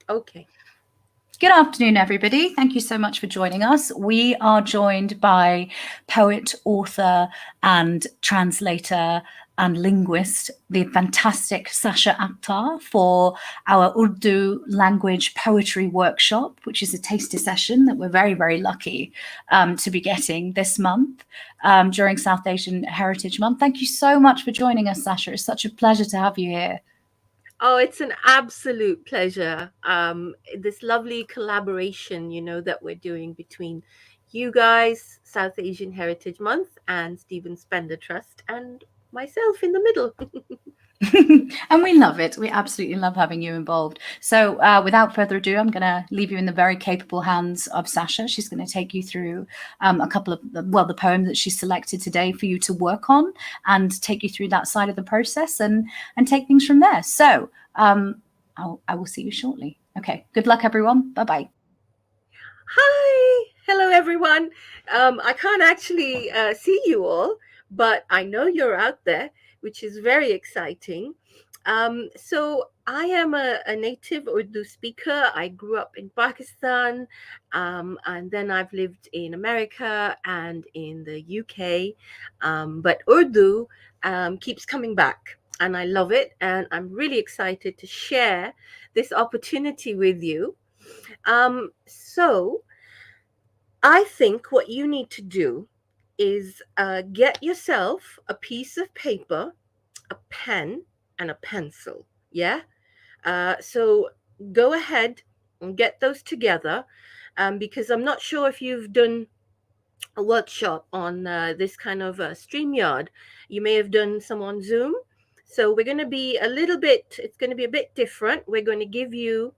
Okay. Good afternoon, everybody. Thank you so much for joining us. We are joined by poet, author, and translator and linguist, the fantastic Sascha Akhtar, for our Urdu language poetry workshop, which is a taster session that we're very, very lucky to be getting this month during South Asian Heritage Month. Thank you so much for joining us, Sascha. It's such a pleasure to have you here. Oh, it's an absolute pleasure. This lovely collaboration, that we're doing between you guys, South Asian Heritage Month, and Stephen Spender Trust, and myself in the middle. And we love it. We absolutely love having you involved. So, without further ado, I'm going to leave you in the very capable hands of Sascha. She's going to take you through a couple of, the poem that she's selected today for you to work on and take you through that side of the process and take things from there. So, I will see you shortly. Okay. Good luck, everyone. Bye bye. Hi, hello everyone. I can't actually see you all, but I know you're out there, which is very exciting. So I am a native Urdu speaker. I grew up in Pakistan, and then I've lived in America and in the UK. But Urdu keeps coming back, and I love it. And I'm really excited to share this opportunity with you. So I think what you need to do is get yourself a piece of paper, a pen, and a pencil. Yeah. So go ahead and get those together, because I'm not sure if you've done a workshop on this kind of StreamYard. You may have done some on Zoom. So we're going to be a little bit, it's going to be a bit different. We're going to give you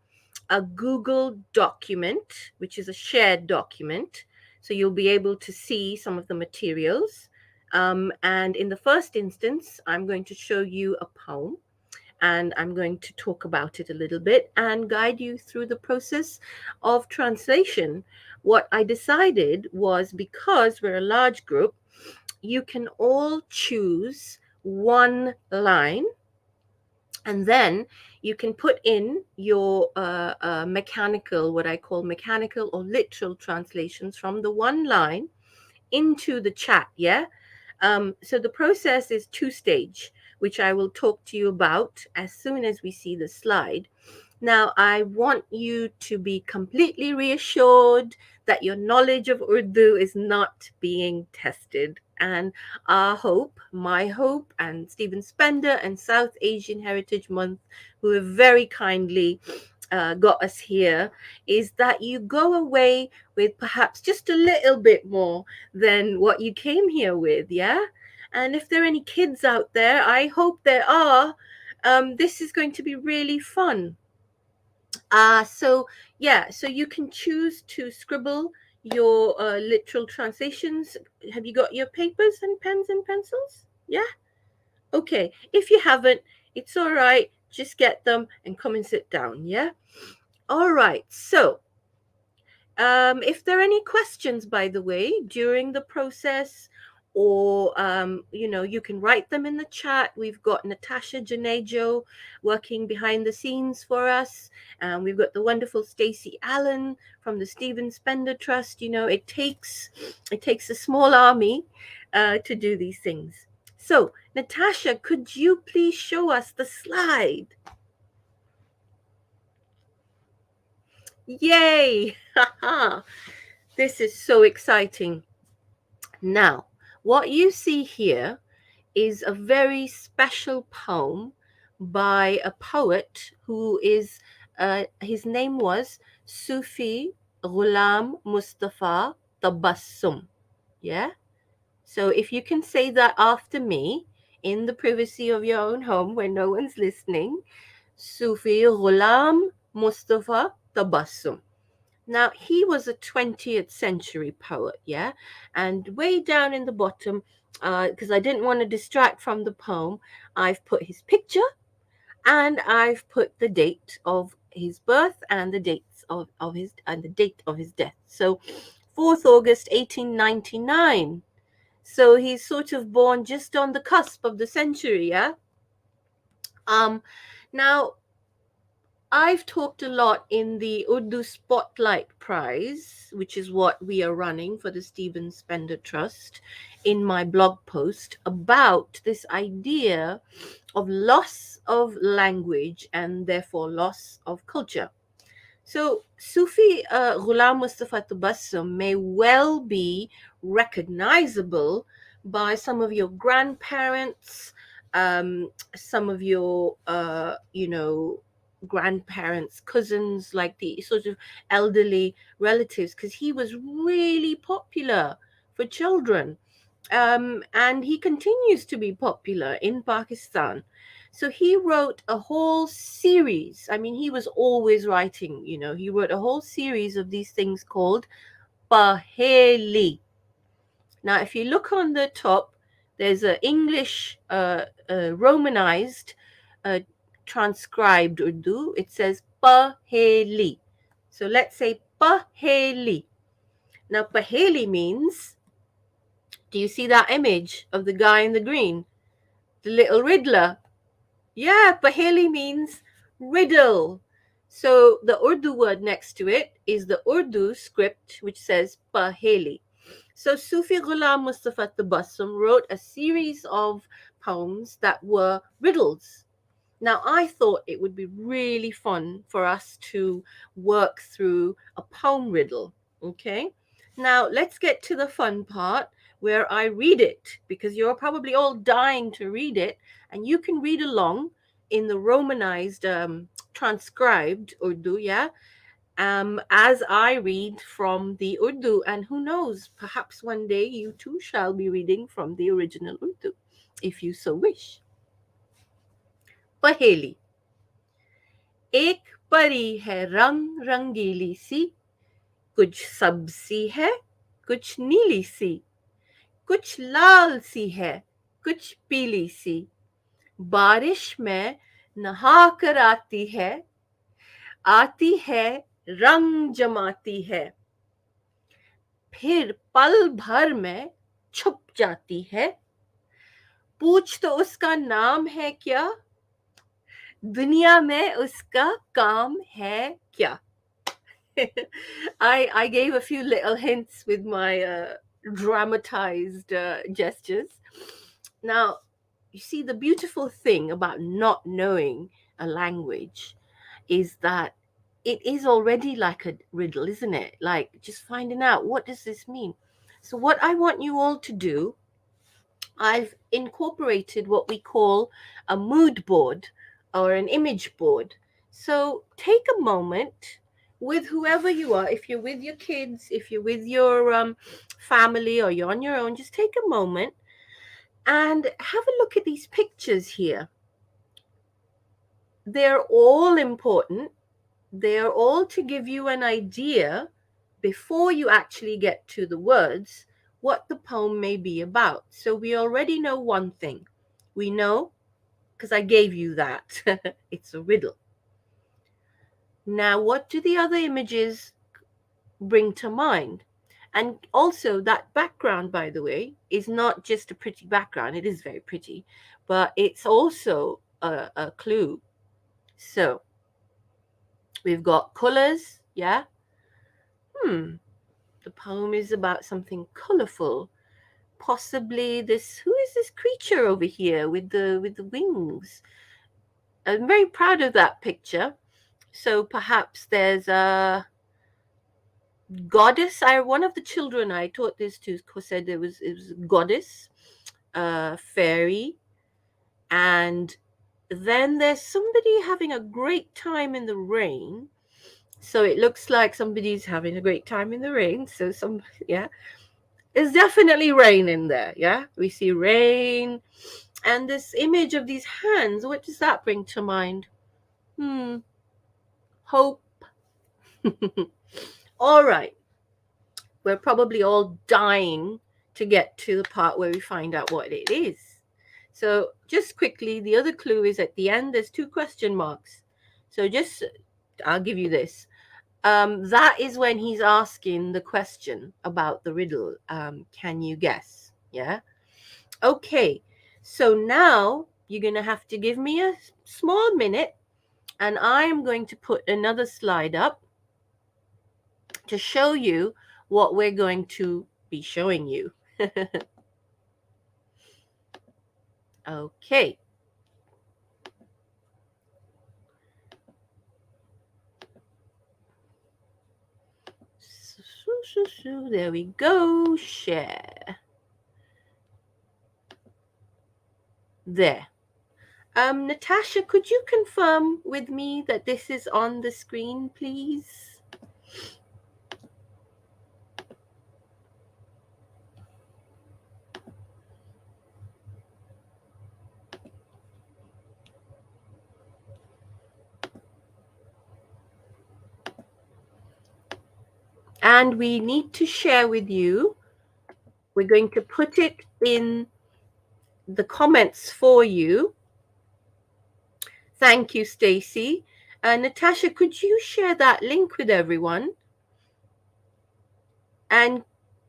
a Google document, which is a shared document. So you'll be able to see some of the materials. And in the first instance, I'm going to show you a poem, and I'm going to talk about it a little bit and guide you through the process of translation. What I decided was, because we're a large group, you can all choose one line, and then you can put in your mechanical, what I call mechanical or literal translations from the one line into the chat. Yeah. So the process is two-stage, which I will talk to you about as soon as we see the slide. Now, I want you to be completely reassured that your knowledge of Urdu is not being tested. And our hope, my hope, and Stephen Spender and South Asian Heritage Month, who have very kindly got us here, is that you go away with perhaps just a little bit more than what you came here with. Yeah. And if there are any kids out there, I hope there are. This is going to be really fun. So yeah, so you can choose to scribble your literal translations. Have you got your papers and pens and pencils? Yeah. Okay. If you haven't, it's all right. Just get them and come and sit down. Yeah. All right. So, if there are any questions, by the way, during the process, or you can write them in the chat. We've got Natasha Janejo working behind the scenes for us, and we've got the wonderful Stacey Allen from the Stephen Spender Trust. It takes a small army to do these things. So, Natasha, could you please show us the slide? Yay! This is so exciting. Now, what you see here is a very special poem by a poet who is, his name was Sufi Ghulam Mustafa Tabassum. Yeah? So if you can say that after me in the privacy of your own home where no one's listening, Sufi Ghulam Mustafa Tabassum. Now, he was a 20th century poet, yeah? And way down in the bottom, because I didn't want to distract from the poem, I've put his picture and I've put the date of his birth and the date of his death. So 4th August 1899. So he's sort of born just on the cusp of the century, yeah? Um, Now, I've talked a lot in the Urdu Spotlight Prize, which is what we are running for the Stephen Spender Trust, in my blog post about this idea of loss of language and therefore loss of culture. So, Sufi Ghulam Mustafa Tabassum may well be recognizable by some of your grandparents, some of your, grandparents, cousins, like the sort of elderly relatives, because he was really popular for children. And he continues to be popular in Pakistan. So he wrote a whole series. I mean, he was always writing, he wrote a whole series of these things called Paheli. Now, if you look on the top, there's an English Romanized uh, transcribed Urdu. It says Paheli. So let's say Paheli. Now, Paheli means, do you see that image of the guy in the green? The little riddler. Yeah, Paheli means riddle. So the Urdu word next to it is the Urdu script, which says Paheli. So Sufi Ghulam Mustafa Tabassum wrote a series of poems that were riddles. Now, I thought it would be really fun for us to work through a poem riddle. Okay. Now, let's get to the fun part where I read it, because you're probably all dying to read it, and you can read along in the Romanized, transcribed Urdu, yeah, as I read from the Urdu. And who knows, perhaps one day you too shall be reading from the original Urdu, if you so wish. Paheli. एक परी है रंग रंगीली सी, कुछ सब्जी है, कुछ नीली सी, कुछ लाल सी है, कुछ पीली सी, बारिश में नहा कर आती है रंग जमाती है, फिर पल भर में छुप जाती है, पूछ तो उसका नाम है क्या, दुनिया में उसका काम है क्या. I gave a few little hints with my dramatized gestures. Now, you see, the beautiful thing about not knowing a language is that it is already like a riddle, isn't it? Like just finding out, what does this mean? So, what I want you all to do, I've incorporated what we call a mood board or an image board. So take a moment with whoever you are. If you're with your kids, if you're with your family, or you're on your own, just take a moment and have a look at these pictures here. They're all important. They're all to give you an idea, before you actually get to the words, what the poem may be about. So we already know one thing. We know, because I gave you that, it's a riddle. Now, what do the other images bring to mind? And also, that background, by the way, is not just a pretty background. It is very pretty, but it's also a clue. So we've got colors, yeah. The poem is about something colorful. Possibly this. Who is this creature over here with the wings? I'm very proud of that picture. So perhaps there's a goddess. One of the children I taught this to said it was a goddess, fairy, and then there's somebody having a great time in the rain. So it looks like somebody's having a great time in the rain. So yeah, there's definitely rain in there. Yeah, we see rain, and this image of these hands. What does that bring to mind? Hope. All right. We're probably all dying to get to the part where we find out what it is. So just quickly, the other clue is at the end, there's 2 question marks. So I'll give you this. That is when he's asking the question about the riddle. Can you guess? Yeah. Okay. So now you're going to have to give me a small minute And I am going to put another slide up to show you what we're going to be showing you. Okay. There we go. Share. There. Natasha, could you confirm with me that this is on the screen, please? And we need to share with you. We're going to put it in the comments for you. Thank you, Stacy. Natasha, could you share that link with everyone? And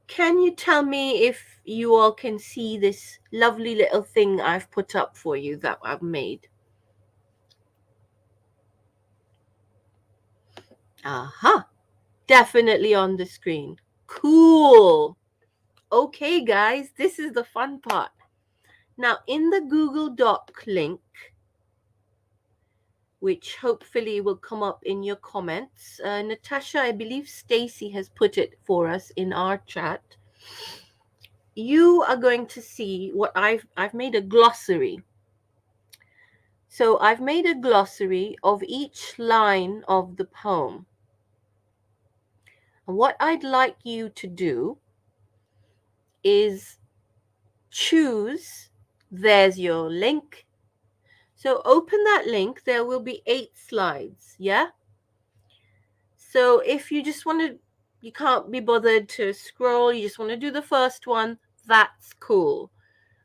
can you tell me if you all can see this lovely little thing I've put up for you that I've made? Aha, definitely on the screen. Cool. Okay, guys, this is the fun part. Now, in the Google Doc link, which hopefully will come up in your comments, Natasha, I believe Stacy has put it for us in our chat. You are going to see what I've made a glossary. So I've made a glossary of each line of the poem. And what I'd like you to do is choose, there's your link. So open that link, there will be 8 slides, yeah? So if you just want to, you can't be bothered to scroll, you just want to do the first one, that's cool.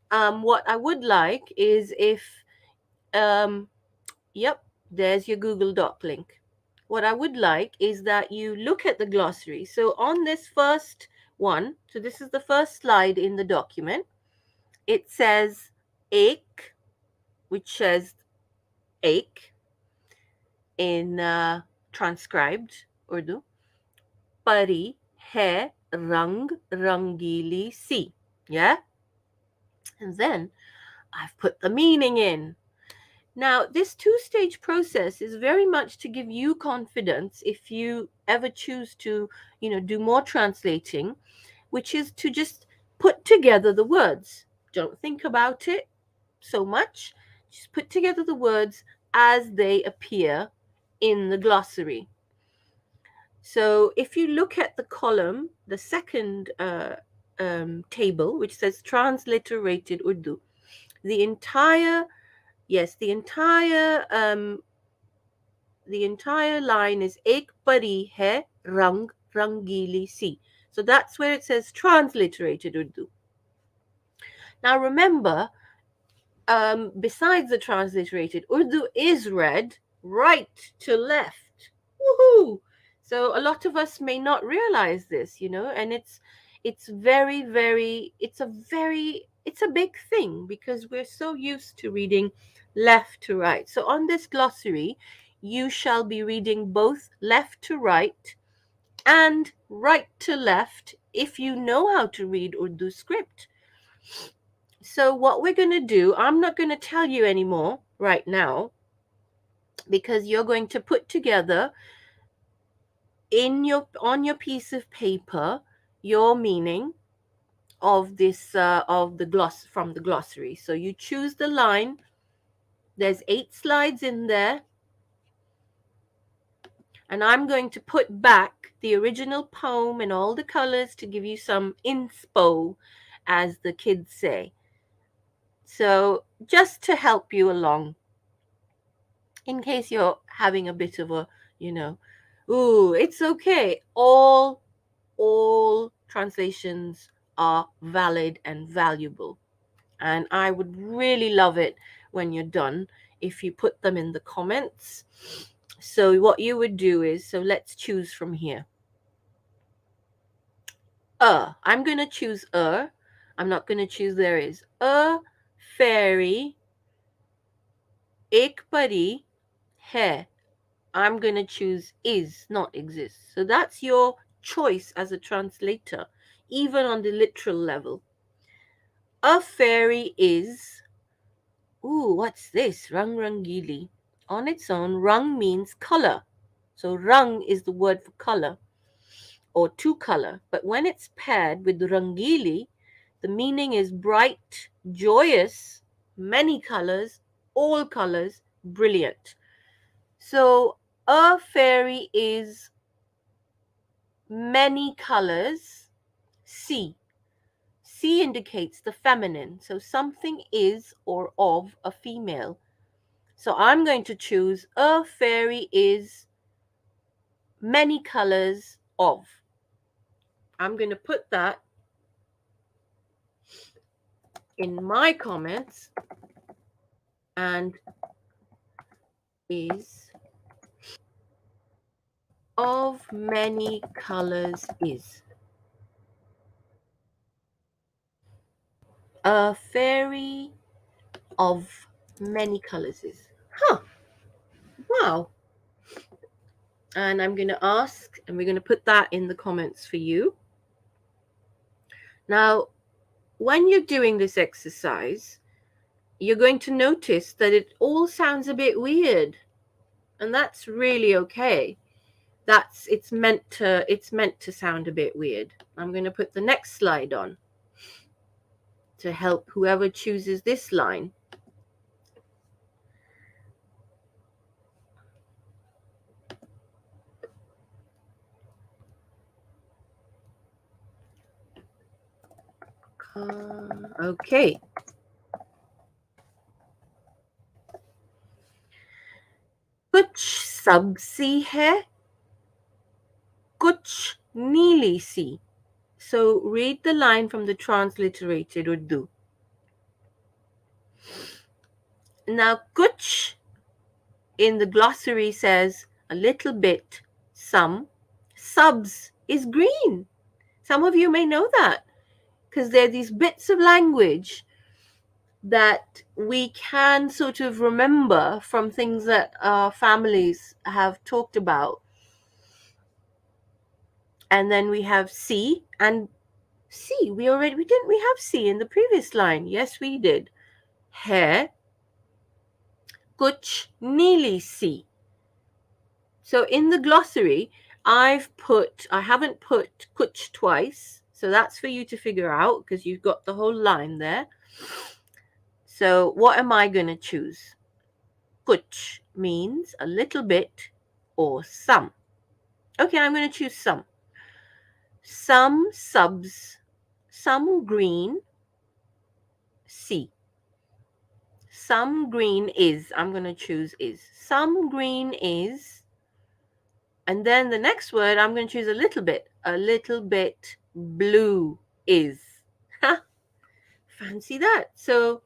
What I would like is if, yep, there's your Google Doc link. What I would like is that you look at the glossary. So on this first one, so this is the first slide in the document, it says ache, which says ache in transcribed Urdu. Pari hai rang rangili si. Yeah? And then I've put the meaning in. Now, this 2-stage process is very much to give you confidence if you ever choose to, do more translating, which is to just put together the words. Don't think about it so much. Just put together the words as they appear in the glossary. So if you look at the column, the second table, which says transliterated Urdu, the entire line is ek pari hai rang rangili si. So that's where it says transliterated Urdu. Now remember, besides the transliterated, Urdu is read right to left. Woohoo! So a lot of us may not realize this, and it's a big thing because we're so used to reading left to right. So on this glossary, you shall be reading both left to right and right to left if you know how to read Urdu script. So what we're going to do, I'm not going to tell you anymore right now because you're going to put together on your piece of paper your meaning of this from the glossary. So you choose the line. There's 8 slides in there. And I'm going to put back the original poem in all the colors to give you some inspo, as the kids say. So just to help you along, in case you're having a bit of a, it's okay. All translations are valid and valuable. And I would really love it when you're done if you put them in the comments. So what you would do is, so let's choose from here. I'm going to choose I'm not going to choose there is. A fairy ek pari hai I'm going to choose is, not exists. So that's your choice as a translator, even on the literal level. A fairy is, ooh, what's this? Rang rangili. On its own, rang means color. So rang is the word for color or two color. But when it's paired with rangili, the meaning is bright, joyous, many colors, all colors, brilliant. So a fairy is many colors. C. C indicates the feminine. So something is or of a female. So I'm going to choose a fairy is many colors of. I'm going to put that in my comments, and is of many colors is. A fairy of many colors is. Huh. Wow. And I'm going to ask, and we're going to put that in the comments for you. Now, when you're doing this exercise, you're going to notice that it all sounds a bit weird, and that's really okay. It's meant to sound a bit weird. I'm going to put the next slide on to help whoever chooses this line. Okay. कुछ सब्जी है, कुछ नीली सी. So read the line from the transliterated Urdu. Now, kuch in the glossary says a little bit, some. Subs is green. Some of you may know that because there are these bits of language that we can sort of remember from things that our families have talked about. And then we have C and C. We have C in the previous line. Yes, we did. Hai kuch neeli si. So in the glossary, I haven't put kuch twice. So that's for you to figure out because you've got the whole line there. So what am I going to choose? Kuch means a little bit or some. Okay, I'm going to choose some. Some subs, some green, C. Some green is, I'm going to choose is. Some green is, and then the next word, I'm going to choose a little bit blue is. Ha! Fancy that. So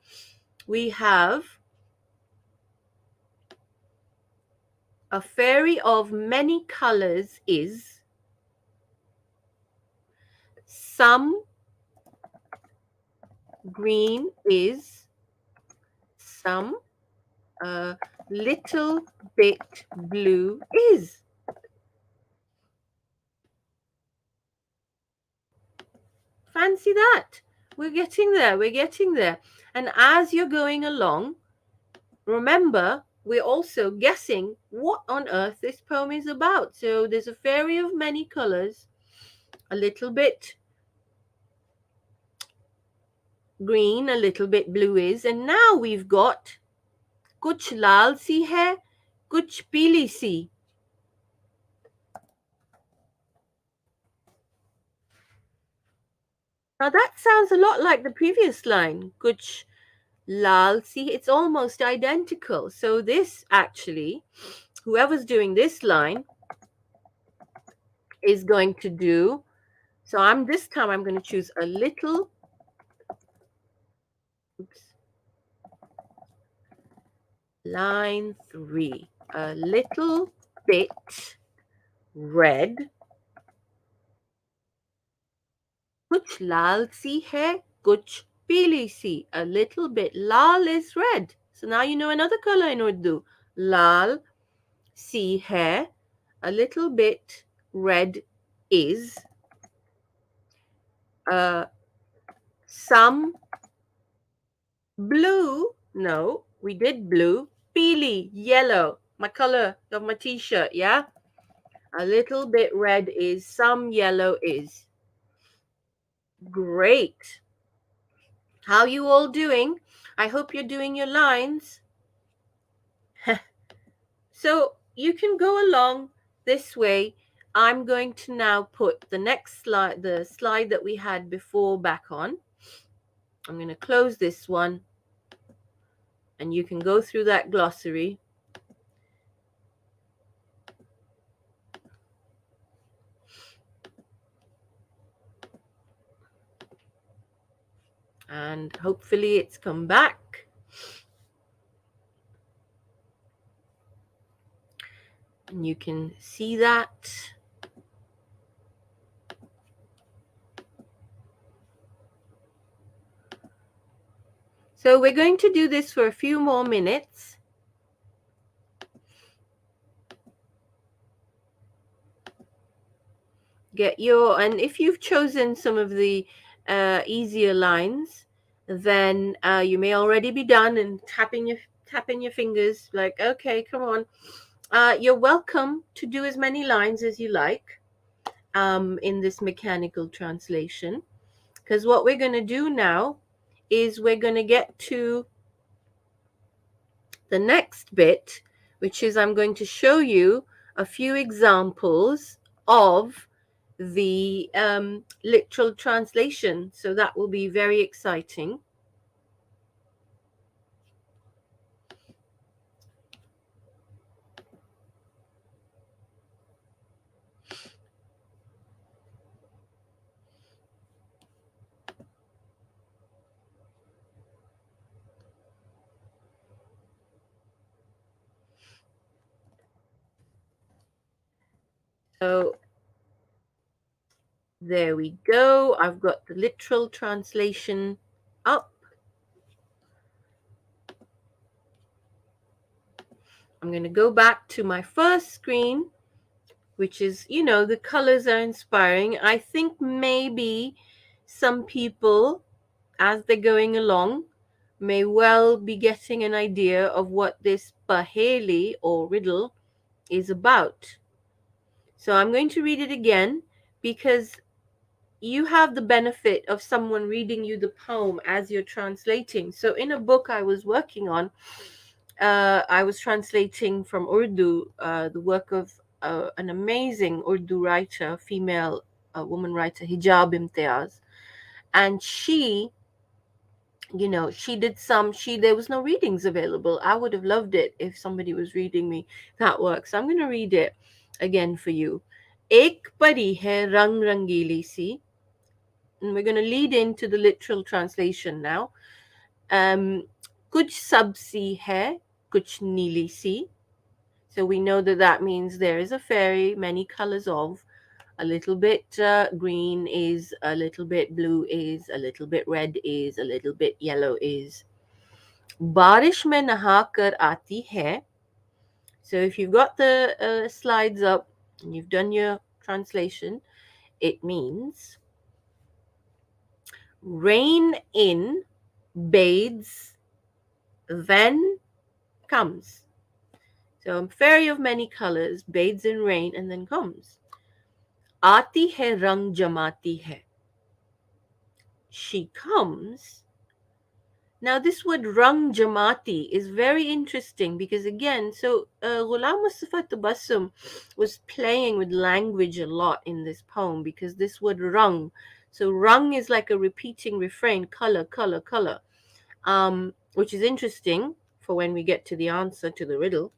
we have a fairy of many colors is, some green is, some little bit blue is. Fancy that. We're getting there. And as you're going along, remember, we're also guessing what on earth this poem is about. So there's a fairy of many colors, a little bit green, a little bit blue is, and now we've got kuch lal si hai, kuch peeli si. Now that sounds a lot like the previous line, kuch lal si. It's almost identical. So this actually, whoever's doing this line is going to do, so this time I'm going to choose a little, line 3, a little bit red. Kuch lal si hai, kuch peeli si. A little bit. Lal is red. So now you know another color in Urdu. Lal. see hai, a little bit red is, some blue, no, we did blue, peely, yellow, my color of my t-shirt, yeah? A little bit red is, some yellow is. Great. How you all doing? I hope you're doing your lines. So you can go along this way. I'm going to now put the next slide, the slide that we had before, back on. I'm going to close this one and you can go through that glossary. And hopefully it's come back. And you can see that. So we're going to do this for a few more minutes. And if you've chosen some of the easier lines, then you may already be done and tapping your fingers like, okay, come on. You're welcome to do as many lines as you like in this mechanical translation, because what we're going to do now is we're going to get to the next bit, which is I'm going to show you a few examples of the literal translation. So that will be very exciting. So there we go. I've got the literal translation up. I'm going to go back to my first screen, which is, you know, the colors are inspiring. I think maybe some people, as they're going along, may well be getting an idea of what this paheli or riddle is about. So I'm going to read it again because you have the benefit of someone reading you the poem as you're translating. So in a book I was working on, I was translating from Urdu, the work of an amazing Urdu writer, female woman writer, Hijab Imtiaz. And she, you know, there was no readings available. I would have loved it if somebody was reading me that work. So I'm going to read it again for you. Ek pari hai rang rangili si. And we're going to lead into the literal translation now. Kuch sabsi hai, kuch neeli si. So we know that that means there is a fairy, many colors of. A little bit green is, a little bit blue is, a little bit red is, a little bit yellow is. Barish mein naha kar aati hai. So if you've got the slides up and you've done your translation, it means rain in, bathes, then comes. So a fairy of many colors bathes in rain and then comes. Aati hai rang jamati hai. She comes. Now this word rang jamati is very interesting because again, so Ghulam Mustafa Tabassum was playing with language a lot in this poem because this word rang, so rang is like a repeating refrain, color, color, color, which is interesting for when we get to the answer to the riddle.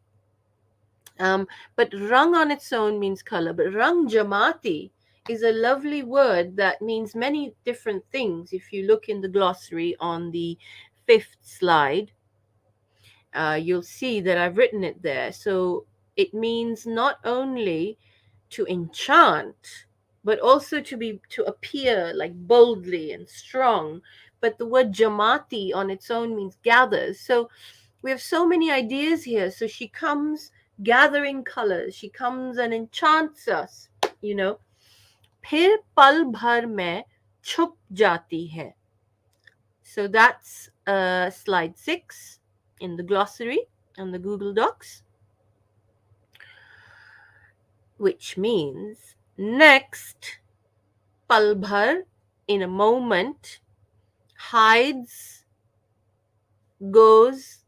But rang on its own means color, but rang jamati is a lovely word that means many different things. If you look in the glossary on the 5th slide, you'll see that I've written it there. So it means not only to enchant, but also to appear like boldly and strong. But the word jamati on its own means gathers. So we have so many ideas here. So she comes gathering colors. She comes and enchants us, you know. फिर पल भर में छुप जाती है. So that's slide 6 in the glossary and the Google Docs, which means next, pal bhar, in a moment, hides, goes,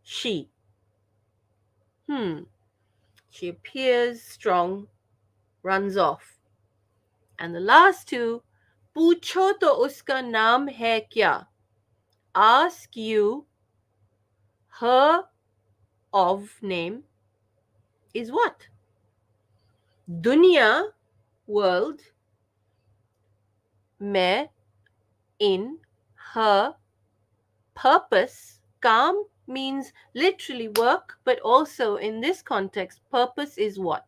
she. She appears strong, runs off. And the last two, पूछो तो उसका नाम है क्या? Ask you, her of name is what? Dunya, world, में, in, her, purpose. Kam means literally work, but also in this context, purpose is what?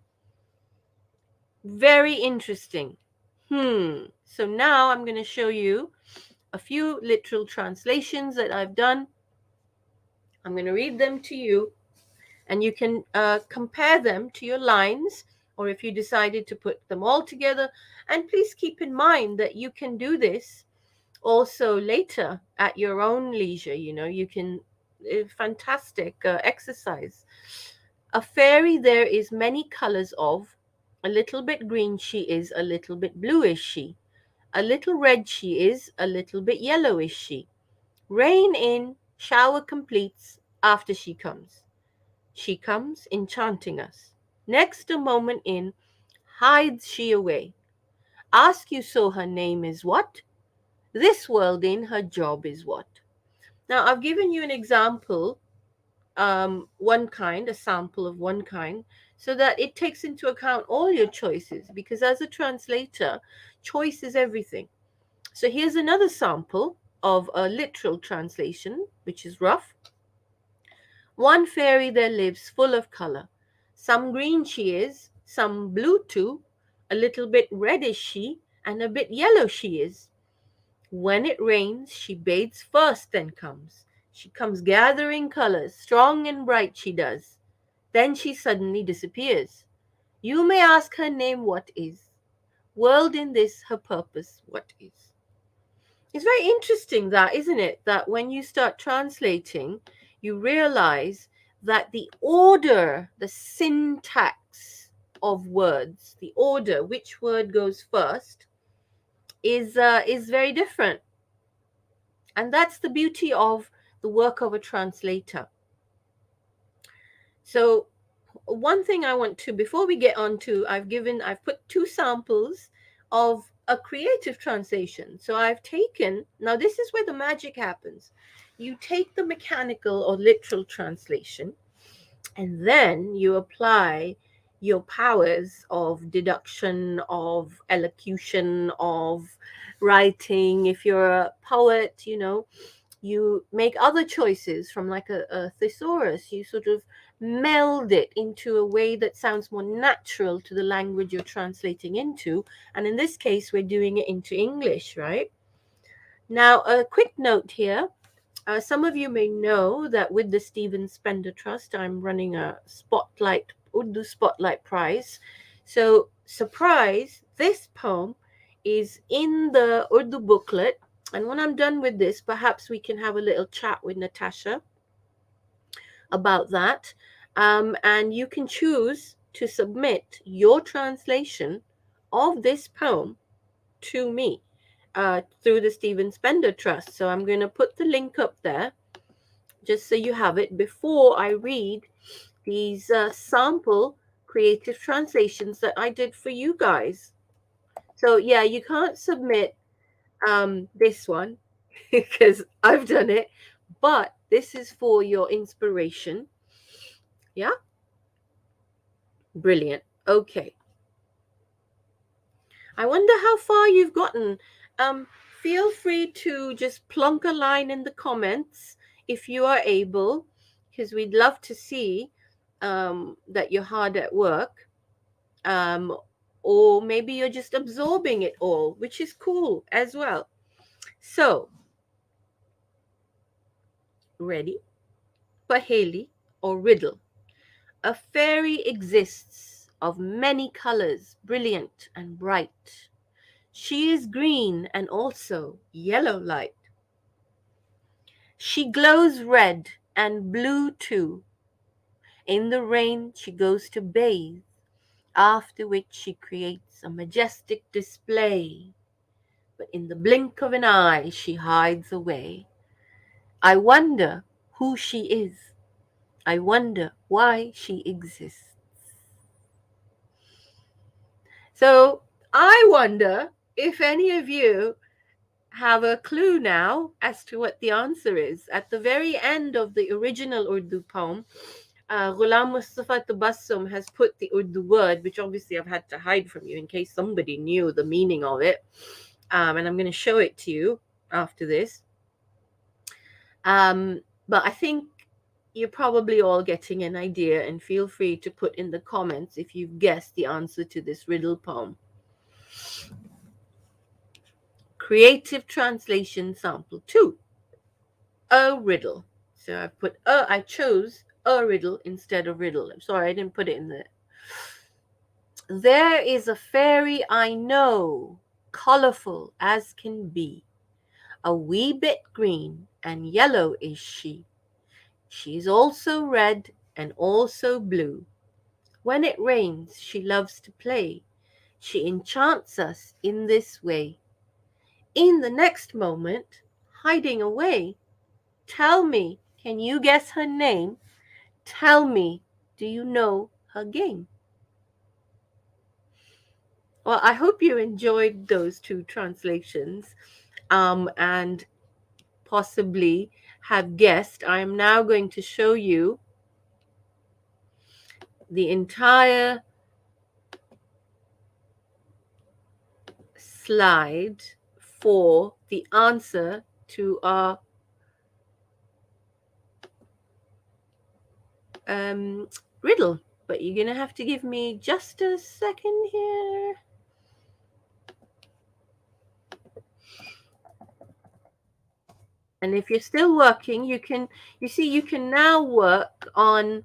Very interesting. So now I'm going to show you a few literal translations that I've done. I'm going to read them to you, and you can compare them to your lines, or if you decided to put them all together. And please keep in mind that you can do this also later at your own leisure. You can, fantastic exercise. A fairy there is many colors of, a little bit green she is, a little bit blue is she, a little red she is, a little bit yellow is she. Rain in, shower completes, after she comes. She comes enchanting us. Next a moment in, hides she away. Ask you so her name is what? This world in, her job is what? Now I've given you an example, one kind, a sample of one kind, so that it takes into account all your choices, because as a translator, choice is everything. So here's another sample of a literal translation, which is rough. One fairy there lives full of color. Some green she is, some blue too, a little bit red is she, and a bit yellow she is. When it rains, she bathes first, then comes. She comes gathering colors, strong and bright she does. Then she suddenly disappears. You may ask her name what is. World in this her purpose what is. It's very interesting that, isn't it? That when you start translating, you realize that the order, the syntax of words, the order, which word goes first, is very different. And that's the beauty of the work of a translator. So one thing I want to, before we get on to, I've put two samples of a creative translation. So I've taken, now this is where the magic happens. You take the mechanical or literal translation, and then you apply your powers of deduction, of elocution, of writing. If you're a poet, you make other choices from like a thesaurus. You sort of meld it into a way that sounds more natural to the language you're translating into. And in this case, we're doing it into English, right? Now, a quick note here. Some of you may know that with the Stephen Spender Trust, I'm running a Urdu Spotlight Prize. So, surprise, this poem is in the Urdu booklet. And when I'm done with this, perhaps we can have a little chat with Natasha about that. And you can choose to submit your translation of this poem to me through the Stephen Spender Trust. So I'm going to put the link up there just so you have it before I read these sample creative translations that I did for you guys. So yeah, you can't submit this one because I've done it, but this is for your inspiration. Yeah, brilliant. Okay, I wonder how far you've gotten. Feel free to just plonk a line in the comments if you are able, because we'd love to see that you're hard at work. Or maybe you're just absorbing it all, which is cool as well. So, ready? Paheli or riddle. A fairy exists of many colors, brilliant and bright. She is green and also yellow light. She glows red and blue too. In the rain she goes to bathe, after which she creates a majestic display. But in the blink of an eye she hides away. I wonder who she is. I wonder why she exists. So I wonder if any of you have a clue now as to what the answer is. At the very end of the original Urdu poem, Ghulam Mustafa Tabassum has put the Urdu word, which obviously I've had to hide from you in case somebody knew the meaning of it. And I'm going to show it to you after this. But I think you're probably all getting an idea, and feel free to put in the comments if you've guessed the answer to this riddle poem. Creative translation sample 2. A riddle. So I chose a riddle instead of riddle. I'm sorry, I didn't put it in there. There is a fairy I know, colorful as can be. A wee bit green and yellow is she. She's also red and also blue. When it rains, she loves to play. She enchants us in this way. In the next moment, hiding away. Tell me, can you guess her name? Tell me, do you know her game? Well, I hope you enjoyed those 2 translations and possibly have guessed. I am now going to show you the entire slide for the answer to our riddle. But you're going to have to give me just a second here. And if you're still working, you can now work on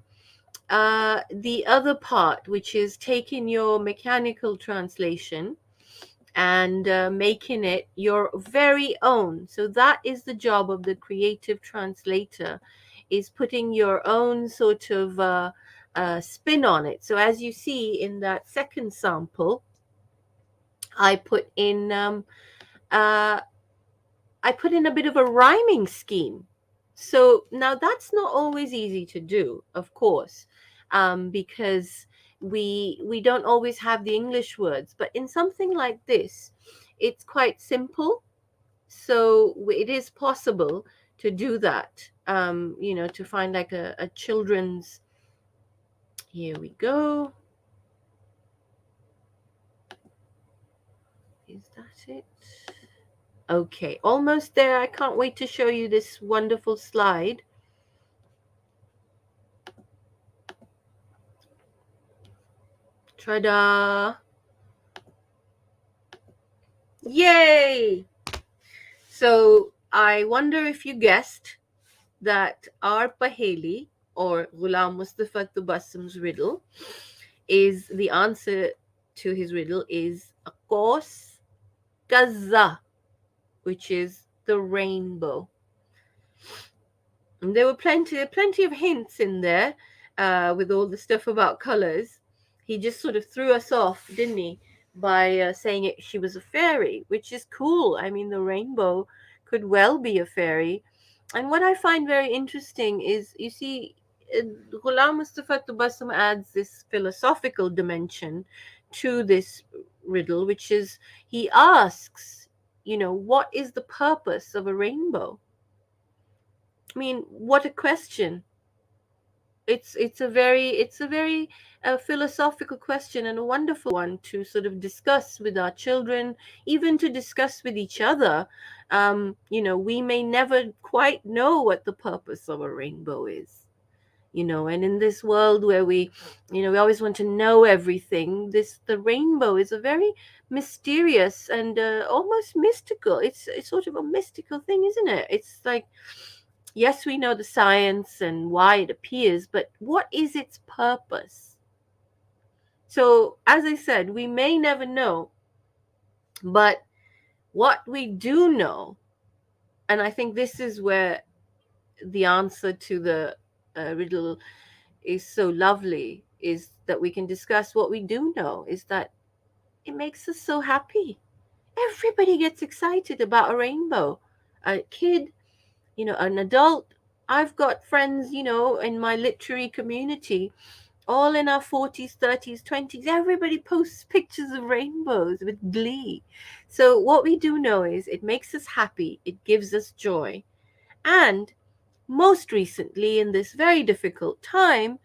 the other part, which is taking your mechanical translation and making it your very own. So that is the job of the creative translator, is putting your own sort of spin on it. So as you see in that second sample, I put in a bit of a rhyming scheme. So now that's not always easy to do, of course, because we don't always have the English words. But in something like this, it's quite simple. So it is possible to do that, to find like a children's. Here we go. Is that it? Okay, almost there. I can't wait to show you this wonderful slide. Ta-da! Yay! So I wonder if you guessed that our Paheli, or Ghulam Mustafa Tabassum's riddle, is the answer to his riddle is a Qos Qaza, which is the rainbow. And there were plenty of hints in there with all the stuff about colors. He just sort of threw us off, didn't he, by saying she was a fairy, which is cool. I mean, the rainbow could well be a fairy. And what I find very interesting is, you see, Ghulam Mustafa Tabassum adds this philosophical dimension to this riddle, which is he asks, what is the purpose of a rainbow? I mean, what a question. It's a very philosophical question, and a wonderful one to sort of discuss with our children, even to discuss with each other. We may never quite know what the purpose of a rainbow is, and in this world where we always want to know everything, the rainbow is a very mysterious and almost mystical. It's sort of a mystical thing, isn't it? It's like Yes, we know the science and why it appears, but what is its purpose? So, as I said, we may never know, but what we do know, and I think this is where the answer to the riddle is so lovely, is that we can discuss what we do know is that it makes us so happy. Everybody gets excited about a rainbow. A kid, an adult. I've got friends, in my literary community, all in our 40s, 30s, 20s. Everybody posts pictures of rainbows with glee. So, what we do know is it makes us happy, it gives us joy. And most recently, in this very difficult time,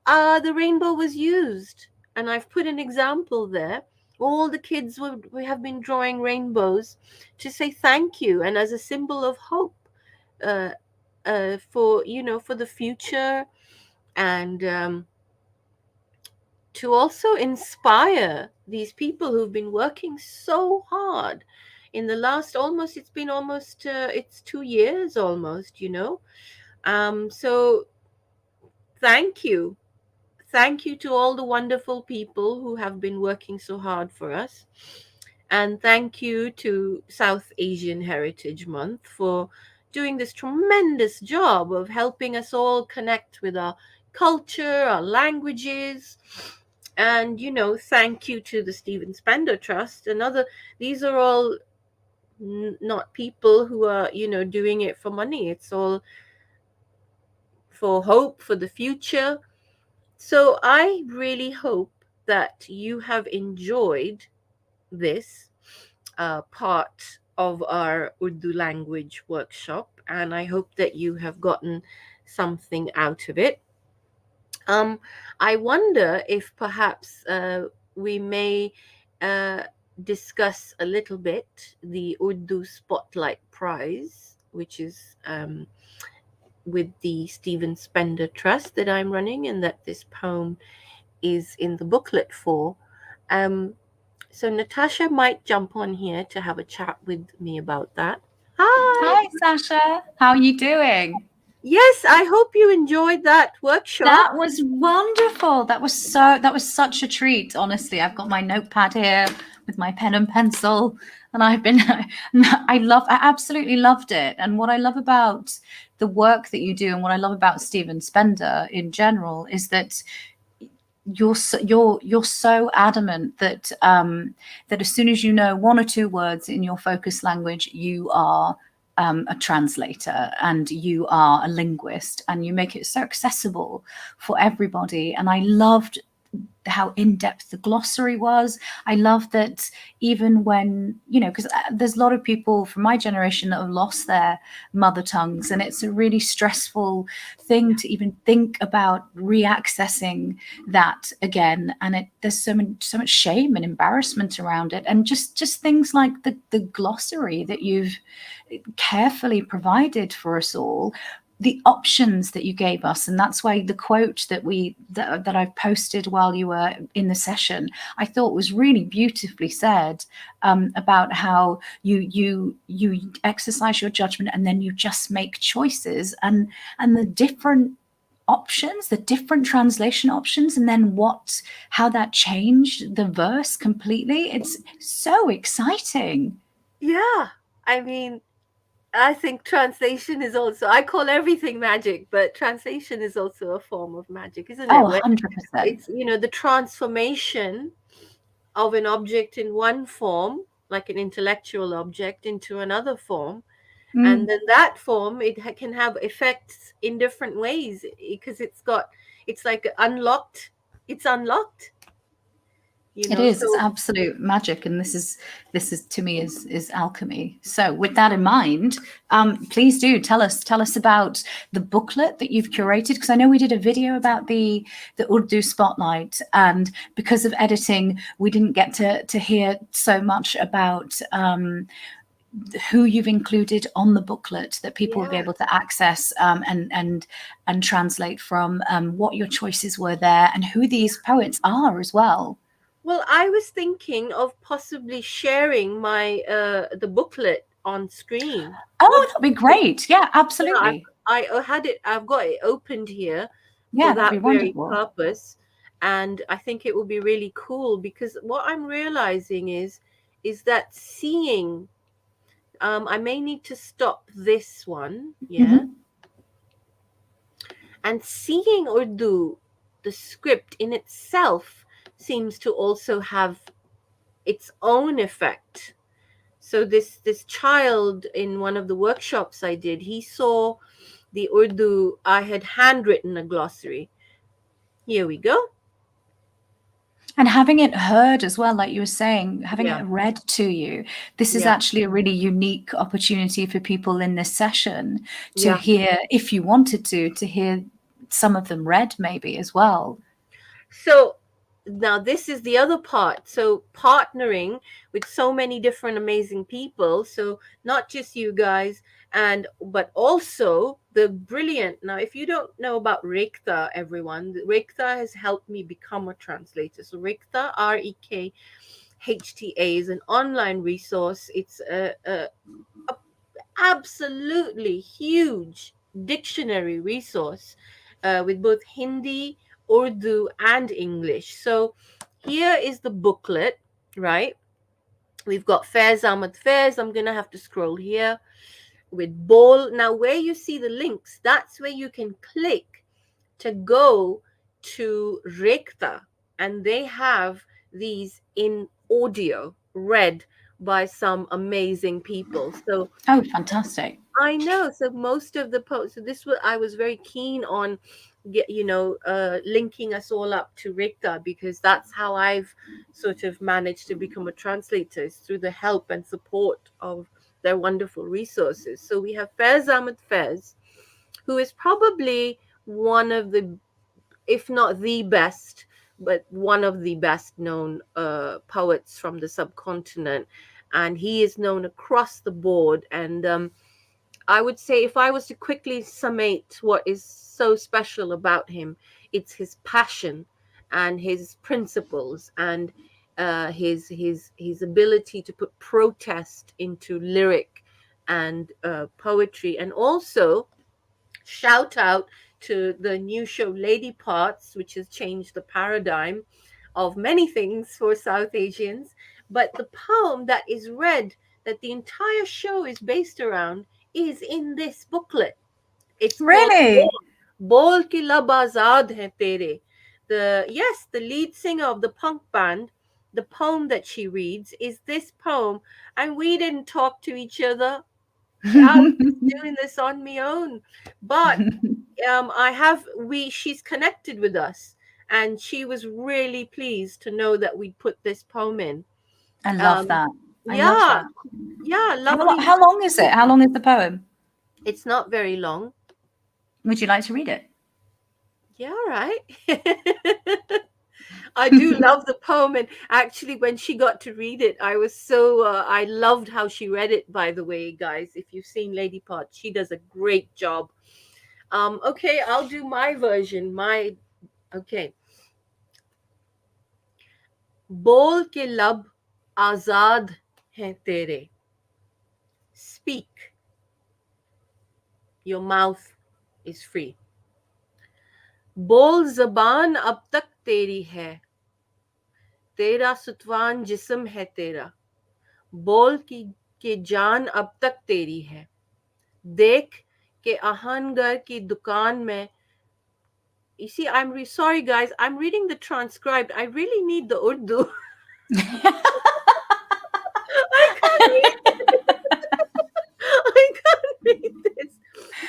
the rainbow was used. And I've put an example there. All the kids we have been drawing rainbows to say thank you and as a symbol of hope, uh, for the future, and to also inspire these people who've been working so hard in the last it's been almost it's 2 years almost. So thank you. Thank you to all the wonderful people who have been working so hard for us. And thank you to South Asian Heritage Month for doing this tremendous job of helping us all connect with our culture, our languages. And, thank you to the Stephen Spender Trust. These are all not people who are, doing it for money. It's all for hope, for the future. So I really hope that you have enjoyed this part of our Urdu language workshop, and I hope that you have gotten something out of it. Um, I wonder if perhaps we may uh, discuss a little bit the Urdu Spotlight Prize, which is with the Stephen Spender Trust that I'm running, and that this poem is in the booklet for. Um, so Natasha might jump on here to have a chat with me about that. Hi. Hi, Sascha. How are you doing? Yes, I hope you enjoyed that workshop. That was wonderful. That was such a treat, honestly. I've got my notepad here with my pen and pencil, and I absolutely loved it. And what I love about the work that you do and what I love about Stephen Spender in general is that you're so adamant that that as soon as you know one or two words in your focus language, you are a translator and you are a linguist, and you make it so accessible for everybody. And I loved how in-depth the glossary was. I love that even when, because there's a lot of people from my generation that have lost their mother tongues, and it's a really stressful thing to even think about reaccessing that again. And there's so much shame and embarrassment around it, and just things like the glossary that you've carefully provided for us all, the options that you gave us. And that's why the quote that I've posted while you were in the session, I thought was really beautifully said, about how you exercise your judgment and then you just make choices, and the different options, the different translation options, and then how that changed the verse completely. It's so exciting. Yeah, I mean, I think translation is also, I call everything magic, but translation is also a form of magic, isn't it? Oh, Where 100%. it's, the transformation of an object in one form, like an intellectual object, into another form. And then that form, can have effects in different ways because it's like unlocked, It is. It's so absolute magic, and this is to me is alchemy. So, with that in mind, please do tell us about the booklet that you've curated, because I know we did a video about the Urdu Spotlight, and because of editing, we didn't get to hear so much about who you've included on the booklet that people will be yeah. able to access, and translate from, what your choices were there, and who these poets are as well. Well, I was thinking of possibly sharing my the booklet on screen. Oh, What? that'd be great. Yeah, Yeah, absolutely. I had it. I've got it opened here for Yeah, that'd that be very wonderful. purpose, and I think it will be really cool because what I'm realizing is that seeing. I may need to stop this one. Yeah. Mhm. And seeing Urdu, the script in itself seems to also have its own effect. So this child in one of the workshops I did, he saw the Urdu. I had handwritten a glossary. Here we go. And having it heard as well, like you were saying, having Yeah, it read to you, this is yeah, actually a really unique opportunity for people in this session to yeah. hear, if you wanted to hear some of them read maybe as well. So now this is the other part. So partnering with so many different amazing people. So not just you guys, and but also the brilliant. Now, if you don't know about Rekta, everyone, Rekta has helped me become a translator. So Rekta, REKHTA, is an online resource. It's a absolutely huge dictionary resource with both Hindi, Urdu, and English. So here is the booklet, right? We've got Faiz Ahmad Faiz. I'm going to have to scroll here with Bol. Now, where you see the links, that's where you can click to go to Rekta, and they have these in audio read by some amazing people. So Oh, fantastic. I know. So most of the posts. So this was I was very keen on linking us all up to Rikta because that's how I've sort of managed to become a translator is through the help and support of their wonderful resources. So we have Faiz Ahmed Faiz, who is probably one of the, if not the best, but one of the best known poets from the subcontinent, and he is known across the board. And I would say if I was to quickly summate what is so special about him, it's his passion and his principles and his ability to put protest into lyric and poetry, and also shout out to the new show Lady Parts, which has changed the paradigm of many things for South Asians. But the poem that is read, that the entire show is based around, is in this booklet. It's called Really? Bol Ki Lab Azad Hai Tere. The lead singer of the punk band, the poem that she reads is this poem, and we didn't talk to each other. I was just doing this on my own. But I have we she's connected with us, and she was really pleased to know that we'd put this poem in. I love Um, that. I love yeah, that. yeah, How, lovely. how long is it? How long is the poem? It's not very long. Would you like to read it? Yeah, right. I do love the poem, and actually, when she got to read it, I was so I loved how she read it. By the way, guys, if you've seen Lady Pot, she does a great job. Okay, I'll do my version. My okay. बोल के लब आजाद हैं तेरे. Speak, your mouth is free. बोल जबान अब तक तेरी है, तेरा सुतवान जिस्म है तेरा. बोल की के जान अब तक तेरी है. देख के आहनगर की दुकान में. You see, sorry guys, I'm reading the transcribed. I really need the Urdu. I can't read. I can't read this.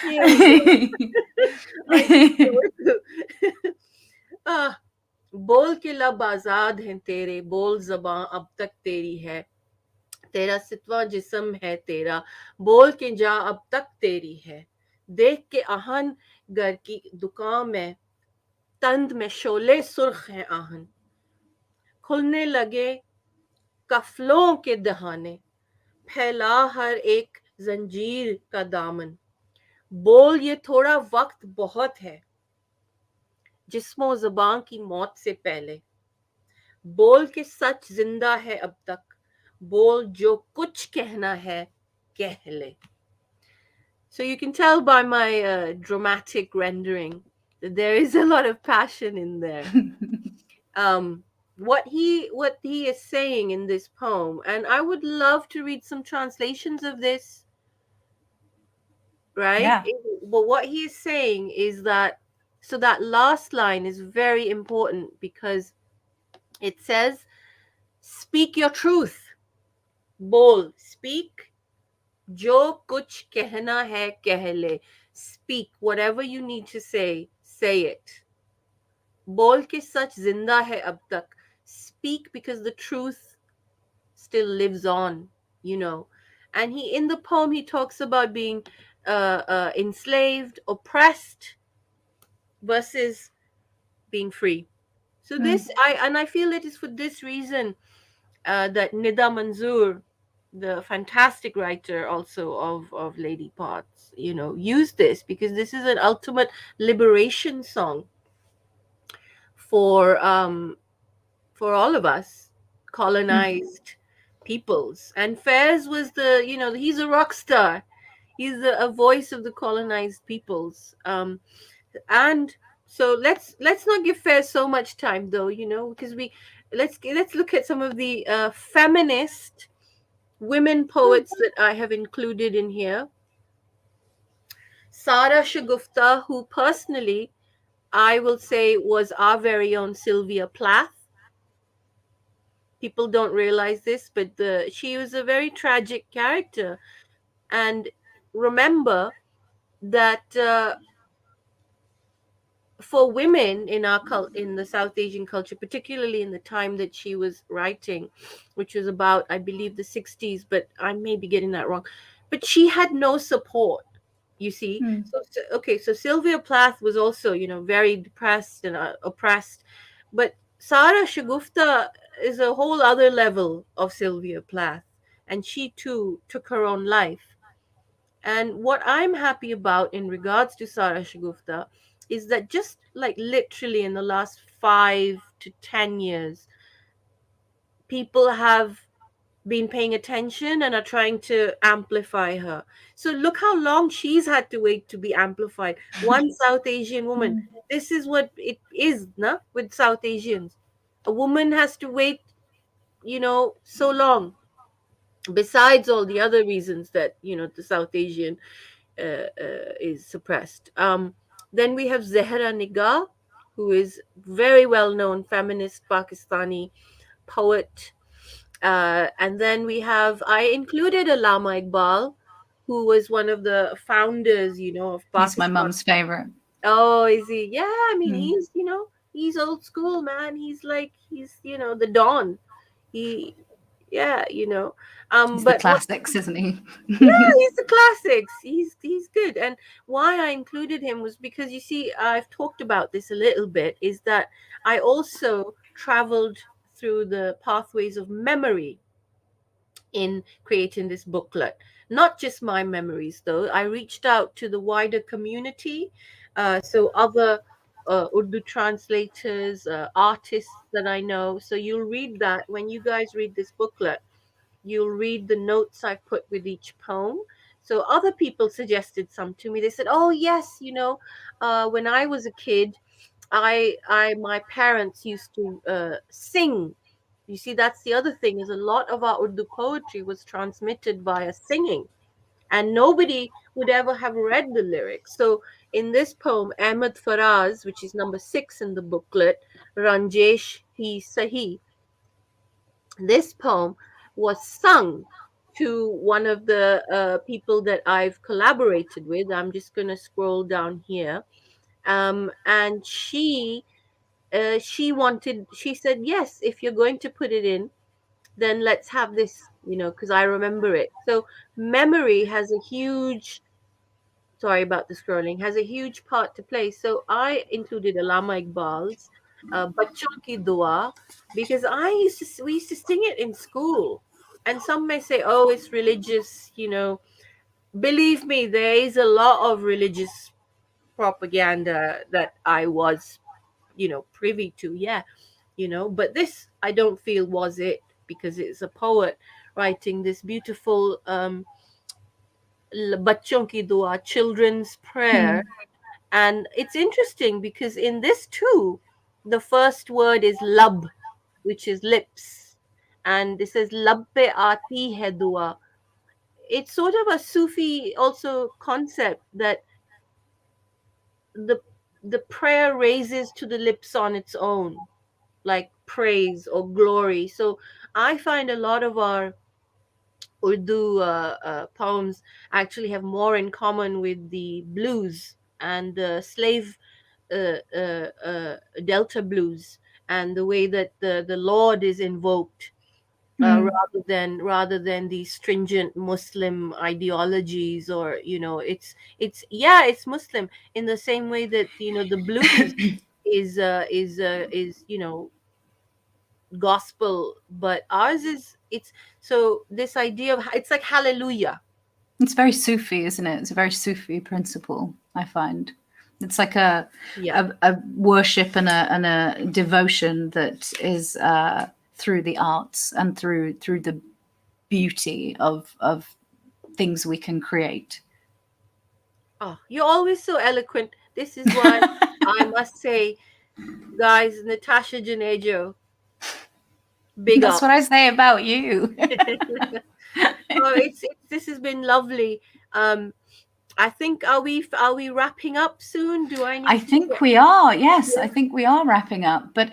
Here we go. I need the Urdu. Ah, बोल के लब आजाद हैं तेरे, बोल जबां अब तक तेरी है, तेरा सितवा जिस्म है तेरा, बोल के जा अब तक तेरी है. देख के आहन घर की दुकान में, तंद में शोले सुर्ख हैं आहन, खुलने लगे कफलों के दहाने, फैला हर एक जंजीर का दामन. बोल ये थोड़ा वक्त बहुत है, जिस्मो ज़बां की मौत से पहले. बोल के सच जिंदा है अब तक, बोल जो कुछ कहना है kehle. So you can tell by my dramatic rendering that there is a lot of passion in there. Um, what he is saying in this poem, and I would love to read some translations of this, right? Yeah. But what he is saying is that, so that last line is very important because it says, "Speak your truth, bol, speak, jo kuch kehna hai keh le." Speak whatever you need to say it. Bol ke sach zinda hai ab tak. Speak because the truth still lives on, you know. And he, in the poem, he talks about being enslaved, oppressed, versus being free. So Mm. I feel it is for this reason that Nida Manzoor, the fantastic writer also of Lady Parts, you know, used this because this is an ultimate liberation song for um for all of us Mm. colonized peoples. And Fairs was the, you know, he's a rock star. He's a voice of the colonized peoples. And so let's not give Fairs so much time though, you know, because we let's look at some of the feminist women poets that I have included in here. Sara Shagufta, who personally I will say was our very own Sylvia Plath. People don't realize this, but she was a very tragic character. And remember that for women in in the South Asian culture, particularly in the time that she was writing, which was about, I believe, the 60s, but I may be getting that wrong. But she had no support, you see. Mm. Okay, so Sylvia Plath was also, you know, very depressed and oppressed, but Sara Shagufta is a whole other level of Sylvia Plath, and she too took her own life. And what I'm happy about in regards to Sara Shagufta is that just like literally in the last 5 to 10 years, people have been paying attention and are trying to amplify her. So look how long she's had to wait to be amplified. One South Asian woman. Mm. This is what it is, na, with South Asians. A woman has to wait, you know, so long. Besides all the other reasons that, you know, the South Asian is suppressed. Then we have Zehra Nigah, who is very well known feminist Pakistani poet. And then we have, I included Allama Iqbal, who was one of the founders, you know, of He's my Pakistan. mum's favorite. Oh, is he? Yeah, I mean, Mm. he's, you know, he's old school, man. He's like, he's, you know, the Don. He, yeah, you know. He's the But what classics, isn't he? he's the classics. He's good. And why I included him was because, you see, I've talked about this a little bit, is that I also traveled through the pathways of memory in creating this booklet. Not just my memories, though. I reached out to the wider community, so other Urdu translators, artists that I know. So you'll read that when you guys read this booklet. You'll read the notes I've put with each poem. So other people suggested some to me. They said, "Oh yes, you know, when I was a kid, my parents used to sing." You see, that's the other thing, is a lot of our Urdu poetry was transmitted via singing, and nobody would ever have read the lyrics. So in this poem, Ahmed Faraz, which is number 6 in the booklet, Ranjesh Hi Sahi, this poem was sung to one of the people that I've collaborated with. I'm just going to scroll down here. And she said, yes, if you're going to put it in, then let's have this, you know, because I remember it. So memory has a huge, sorry about the scrolling, has a huge part to play. So I included Allama Iqbal's Bachon Ki Dua, because we used to sing it in school. And some may say, oh, it's religious, you know. Believe me, there is a lot of religious propaganda that I was, you know, privy to. Yeah, you know, but this I don't feel was it, because it's a poet writing this beautiful bachon ki dua, children's prayer. And it's interesting because in this too, the first word is lab, which is lips. And it says lab pe aati hai dua. It's sort of a Sufi also concept that the the prayer raises to the lips on its own, like praise or glory. So I find a lot of our Urdu poems actually have more in common with the blues and the slave Delta blues, and the way that the Lord is invoked, rather than these stringent Muslim ideologies, or it's yeah, it's Muslim in the same way that the blues is gospel, but ours is it's so this idea of it's like hallelujah. It's very Sufi, isn't it? It's a very Sufi principle, I find. It's like a Yeah, worship and a devotion that is through the arts and through the beauty of things we can create. oh, you're always so eloquent. This is why I must say, guys, Natasha Janejo, big That's up. what I say about you. Oh, this has been lovely. I think, are we wrapping up soon? Do I I need to think get we are. Yes, I yeah? think we are wrapping up. But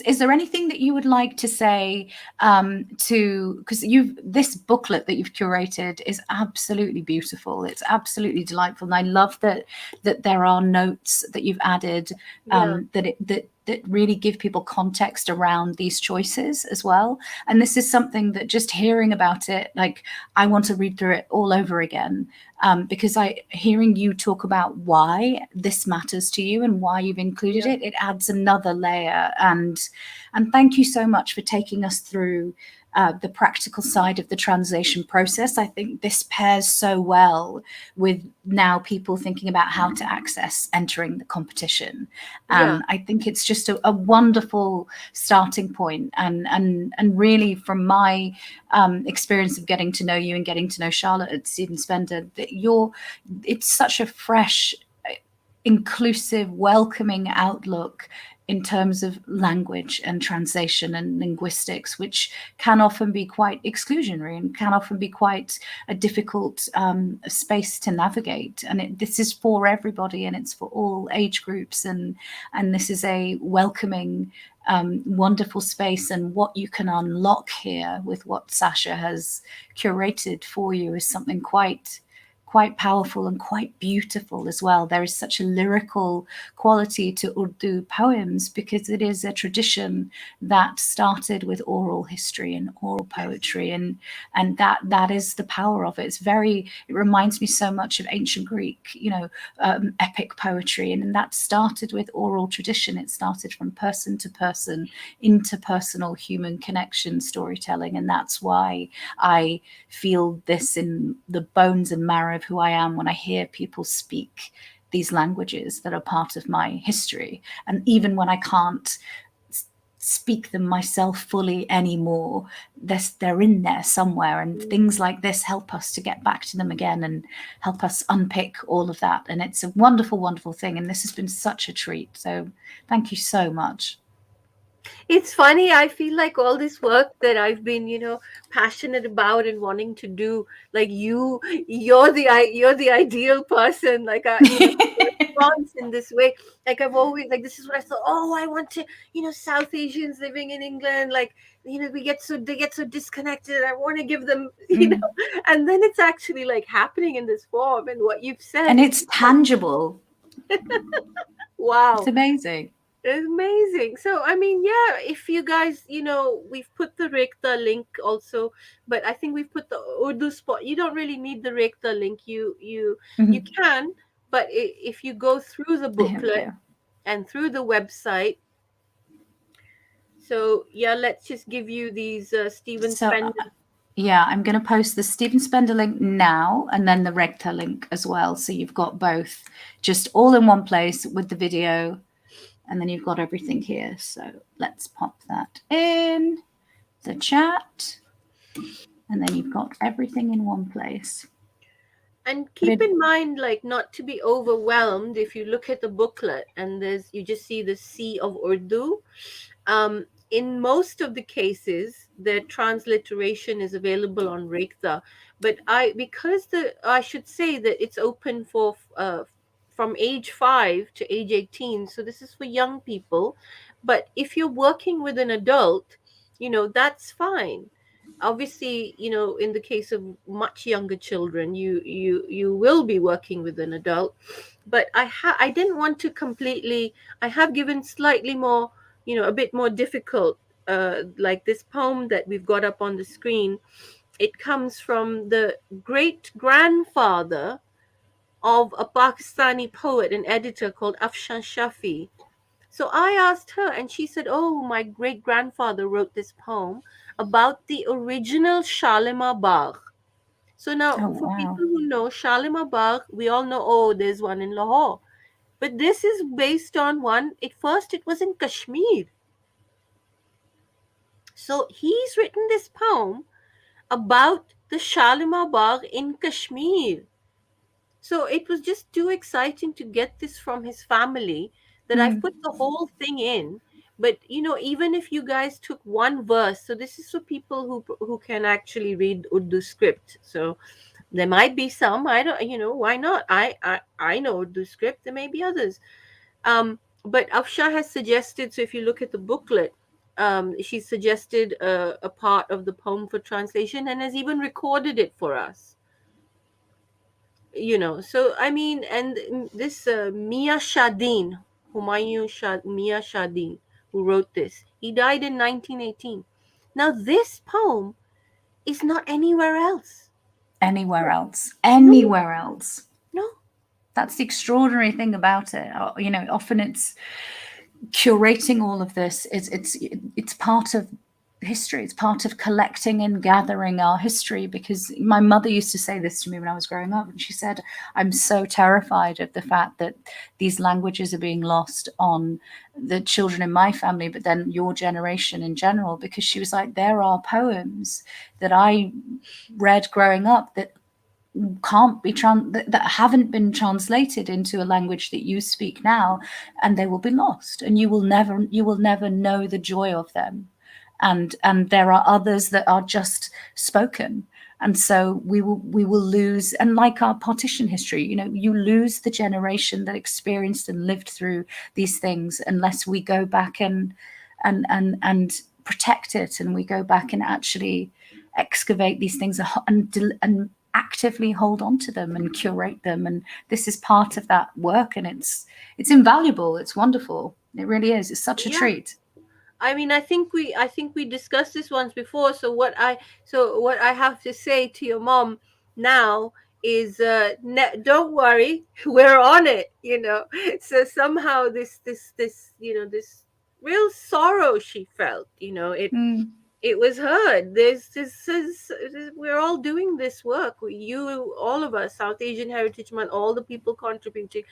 is there anything that you would like to say because this booklet that you've curated is absolutely beautiful. It's absolutely delightful, and I love that there are notes that you've added Yeah, that really give people context around these choices as well. And this is something that just hearing about it, like I want to read through it all over again. Because hearing you talk about why this matters to you and why you've included yeah, it adds another layer. And thank you so much for taking us through the practical side of the translation process. I think this pairs so well with now people thinking about how to access entering the competition. yeah, And I think it's just a wonderful starting point. And really, from my experience of getting to know you and getting to know Charlotte at Stephen Spender, that it's such a fresh, inclusive, welcoming outlook in terms of language and translation and linguistics, which can often be quite exclusionary and can often be quite a difficult space to navigate. And this is for everybody, and it's for all age groups, and this is a welcoming, wonderful space. And what you can unlock here with what Sascha has curated for you is something quite powerful and quite beautiful as well. There is such a lyrical quality to Urdu poems because it is a tradition that started with oral history and oral poetry, and that is the power of it. It reminds me so much of ancient Greek, epic poetry, and that started with oral tradition. It started from person to person, interpersonal human connection storytelling, and that's why I feel this in the bones and marrow of who I am when I hear people speak these languages that are part of my history. And even when I can't speak them myself fully anymore, they're in there somewhere. And things like this help us to get back to them again and help us unpick all of that. And it's a wonderful, wonderful thing. And this has been such a treat. So thank you so much. it's funny. I feel like all this work that I've been, passionate about and wanting to do, like you're the ideal person. Like, response in this way. Like I've always like this is what I thought. Oh, I want to, South Asians living in England. Like, they get so disconnected. I want to give them, and then it's actually like happening in this form. And what you've said, And it's it's like, tangible. It's wow. amazing. Amazing. So, I mean, yeah, if you guys, we've put the Rekta link also, but I think we've put the Urdu spot. You don't really need the Rekta link. You Mhm. can, but if you go through the Here we booklet go. and through the website, so yeah, let's just give you these Stephen So, Spender. yeah, I'm going to post the Stephen Spender link now and then the Rector link as well. So you've got both just all in one place with the video, and then you've got everything here. So let's pop that in the chat, and then you've got everything in one place. And But keep in mind, like, not to be overwhelmed. If you look at the booklet and you just see the sea of Urdu. In most of the cases, the transliteration is available on Rekta, but I should say that it's open for from age 5 to age 18. So this is for young people. But if you're working with an adult, that's fine. Obviously, in the case of much younger children, you will be working with an adult. But I didn't want to completely. I have given slightly more, a bit more difficult, like this poem that we've got up on the screen. It comes from the great grandfather of a Pakistani poet and editor called Afshan Shafi. So I asked her, and she said, "Oh, my great grandfather wrote this poem about the original Shalimar Bagh." So now, oh for wow. people who know Shalimar Bagh, we all know, oh, there's one in Lahore. But this is based on one, at first it was in Kashmir. So he's written this poem about the Shalimar Bagh in Kashmir. So it was just too exciting to get this from his family that I've put the whole thing in. But even if you guys took one verse, so this is for people who can actually read Urdu script. So there might be some. I don't. Why not? I know Urdu script. There may be others. But Afsha has suggested. So if you look at the booklet, she suggested a part of the poem for translation and has even recorded it for us. So I mean, and this Mia Shadin, Mia Shadin, who wrote this, he died in 1918. Now this poem is not anywhere else. Anywhere else. No, Anywhere else. no. That's the extraordinary thing about it. Often it's curating all of this. It's part of history. It's part of collecting and gathering our history, because my mother used to say this to me when I was growing up, and she said, I'm so terrified of the fact that these languages are being lost on the children in my family, but then your generation in general, because she was like, there are poems that I read growing up that can't be that haven't been translated into a language that you speak now, and they will be lost, and you will never know the joy of them. And there are others that are just spoken, and so we will lose. And like our partition history, you lose the generation that experienced and lived through these things unless we go back and protect it, and we go back and actually excavate these things and actively hold on to them and curate them. And this is part of that work, and it's invaluable. It's wonderful. It really is. It's such a Yeah. treat. I mean, I think we discussed this once before. So what I have to say to your mom now is, don't worry, we're on it. So somehow this real sorrow she felt. It was heard. We're all doing this work. You, all of us, South Asian Heritage Month, all the people contributing.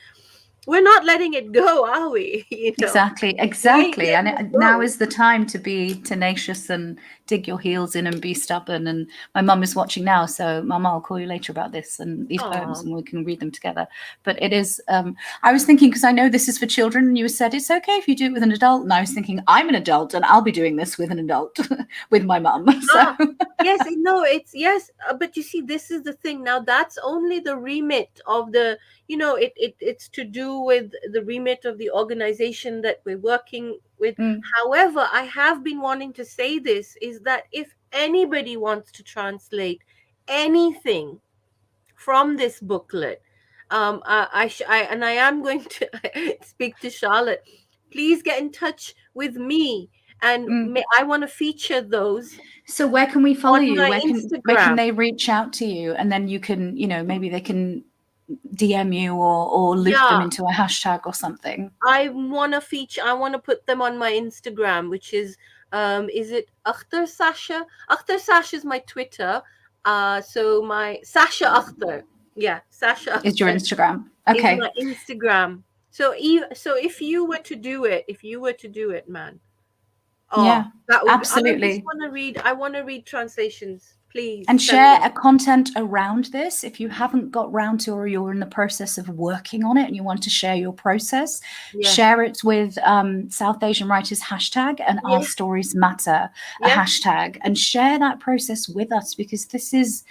We're not letting it go, are we? We ain't Exactly. And letting it now go. is the time to be tenacious and dig your heels in and be stubborn. And my mum is watching now, so Mama, I'll call you later about this and these poems, Oh, and we can read them together. But it is. I was thinking, because I know this is for children, and you said it's okay if you do it with an adult, and I was thinking I'm an adult and I'll be doing this with an adult, with my mum. So yes, no, it's yes, but you see, this is the thing. Now, that's only the remit of it's to do with the remit of the organization that we're working with. However, I have been wanting to say this, is that if anybody wants to translate anything from this booklet, and I am going to speak to Charlotte. Please get in touch with me, and I want to feature those So where can we follow on you? my Where can Instagram. they reach out to you? And then you can, maybe they can DM you or loop them Yeah, into a hashtag or something. I want to put them on my Instagram, which is it Akhtar Sasha? Akhtar Sasha is my Twitter. So my Sascha Akhtar. Yeah, Sascha Is your Akhtar Instagram. is Okay. my Instagram. So if you were to do it, man, oh, Yeah, that would be. I just absolutely. want to read. I want to read translations. Please And send share them. a content around this. If you haven't got round to, or you're in the process of working on it and you want to share your process, Yes. share it with South Asian Writers hashtag and Our Yeah. Stories Matter a Yeah. hashtag, and share that process with us, because this is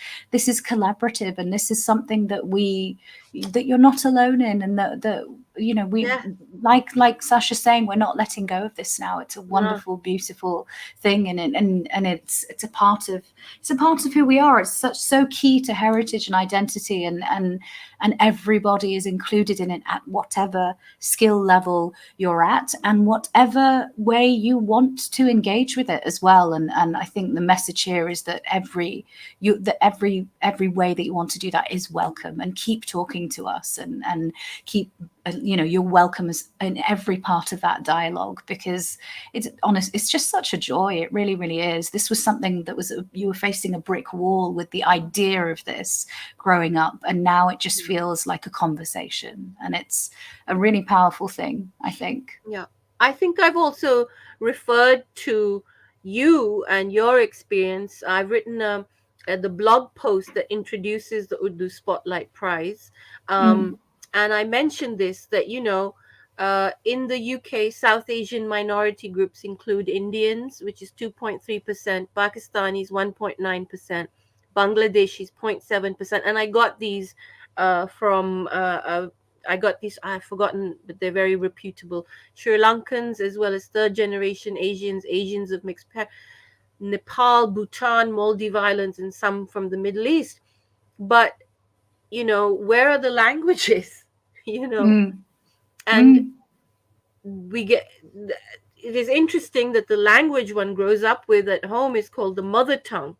collaborative, and this is something that you're not alone in, and that you know, we Yeah. like Sascha's saying, we're not letting go of this now. It's a wonderful, beautiful thing, and it's a part of who we are. It's so key to heritage and identity, and everybody is included in it at whatever skill level you're at, and whatever way you want to engage with it as well. And I think the message here is that every way that you want to do that is welcome, and keep talking to us, and keep, you know, you're welcome as in every part of that dialogue, because it's just such a joy. It really, really is. This was something that you were facing a brick wall with the idea of this growing up, and now it just feels like a conversation, and it's a really powerful thing, I think. Yeah. I think I've also referred to you and your experience. I've written the blog post that introduces the Urdu Spotlight Prize. Mm, And I mentioned this, that, in the UK, South Asian minority groups include Indians, which is 2.3%, Pakistanis, 1.9%, Bangladeshis, 0.7%. And I got these from I got these, I've forgotten, but they're very reputable. Sri Lankans, as well as third generation Asians, Asians of mixed Nepal, Bhutan, Maldive Islands, and some from the Middle East. But, where are the languages? you know, mm, and mm, we get, it is interesting that the language one grows up with at home is called the mother tongue.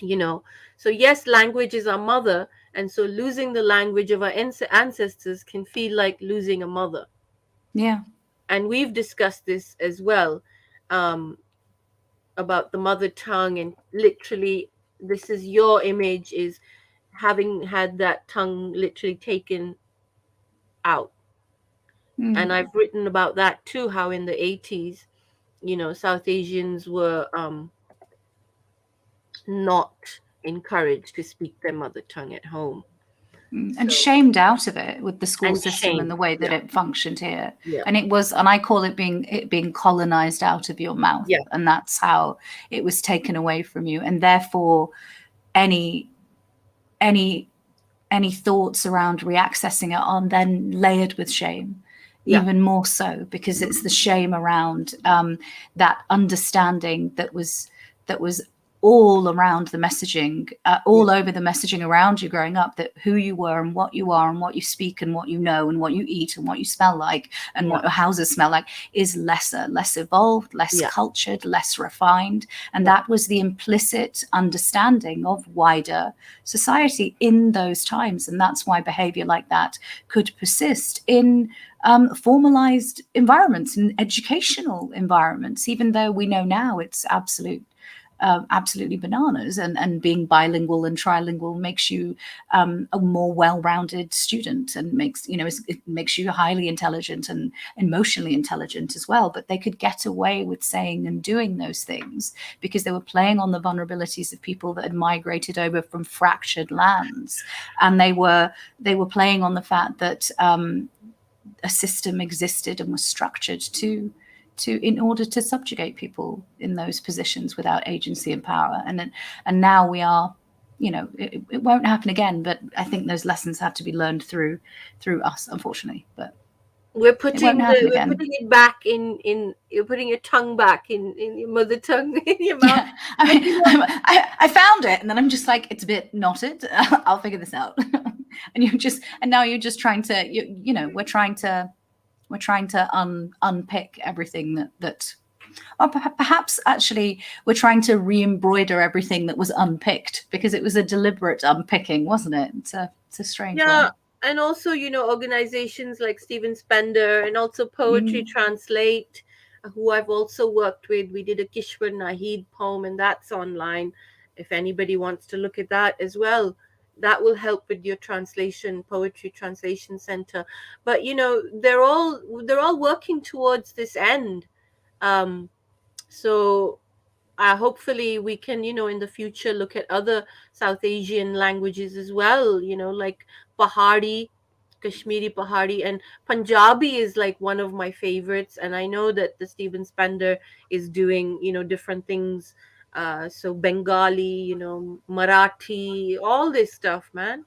you know so yes, language is our mother, and so losing the language of our ancestors can feel like losing a mother. yeah. And we've discussed this as well, um, about the mother tongue, and literally, this is your image, is having had that tongue literally taken out. And Mm, I've written about that too, how in the 80s, South Asians were not encouraged to speak their mother tongue at home. and So, shamed out of it with the school and system and shame. the way that Yeah. it functioned here. Yeah. And I call it being colonized out of your mouth, Yeah. and that's how it was taken away from you. And therefore, any any thoughts around reaccessing it are then layered with shame, Yeah. even more so, because it's the shame around that understanding that was all around the messaging, Yeah. all over the messaging around you growing up, that who you were and what you are and what you speak and what you know and what you eat and what you smell like and Yeah. what your houses smell like is less evolved, less Yeah. cultured, less refined. And Yeah. that was the implicit understanding of wider society in those times. And that's why behavior like that could persist in formalized environments, in educational environments, even though we know now it's absolutely bananas, and being bilingual and trilingual makes you a more well-rounded student, and it makes you highly intelligent and emotionally intelligent as well. But they could get away with saying and doing those things because they were playing on the vulnerabilities of people that had migrated over from fractured lands, and they were playing on the fact that a system existed and was structured to in order to subjugate people in those positions without agency and power. And now we are, it won't happen again, but I think those lessons had to be learned through us, unfortunately. But it won't happen We're again. putting it back in you're putting your tongue back in your mother tongue in your mouth. Yeah, I But mean, I found it, and then I'm just like, it's a bit knotted. I'll figure this out. And now you're just trying to, we're trying to unpick everything that or perhaps actually we're trying to re-embroider everything that was unpicked, because it was a deliberate unpicking, wasn't it? It's a strange yeah, one. and also, organizations like Stephen Spender, and also Poetry Mm, Translate, who I've also worked with. We did a Kishwar Nahid poem, and that's online. If anybody wants to look at that as well, that will help with your translation, Poetry Translation Center. But they're all working towards this end. Um, so hopefully we can, in the future look at other South Asian languages as well, like Pahari, Kashmiri Pahari, and Punjabi is like one of my favorites. And I know that the Stephen Spender is doing, different things. So Bengali, Marathi, all this stuff, man.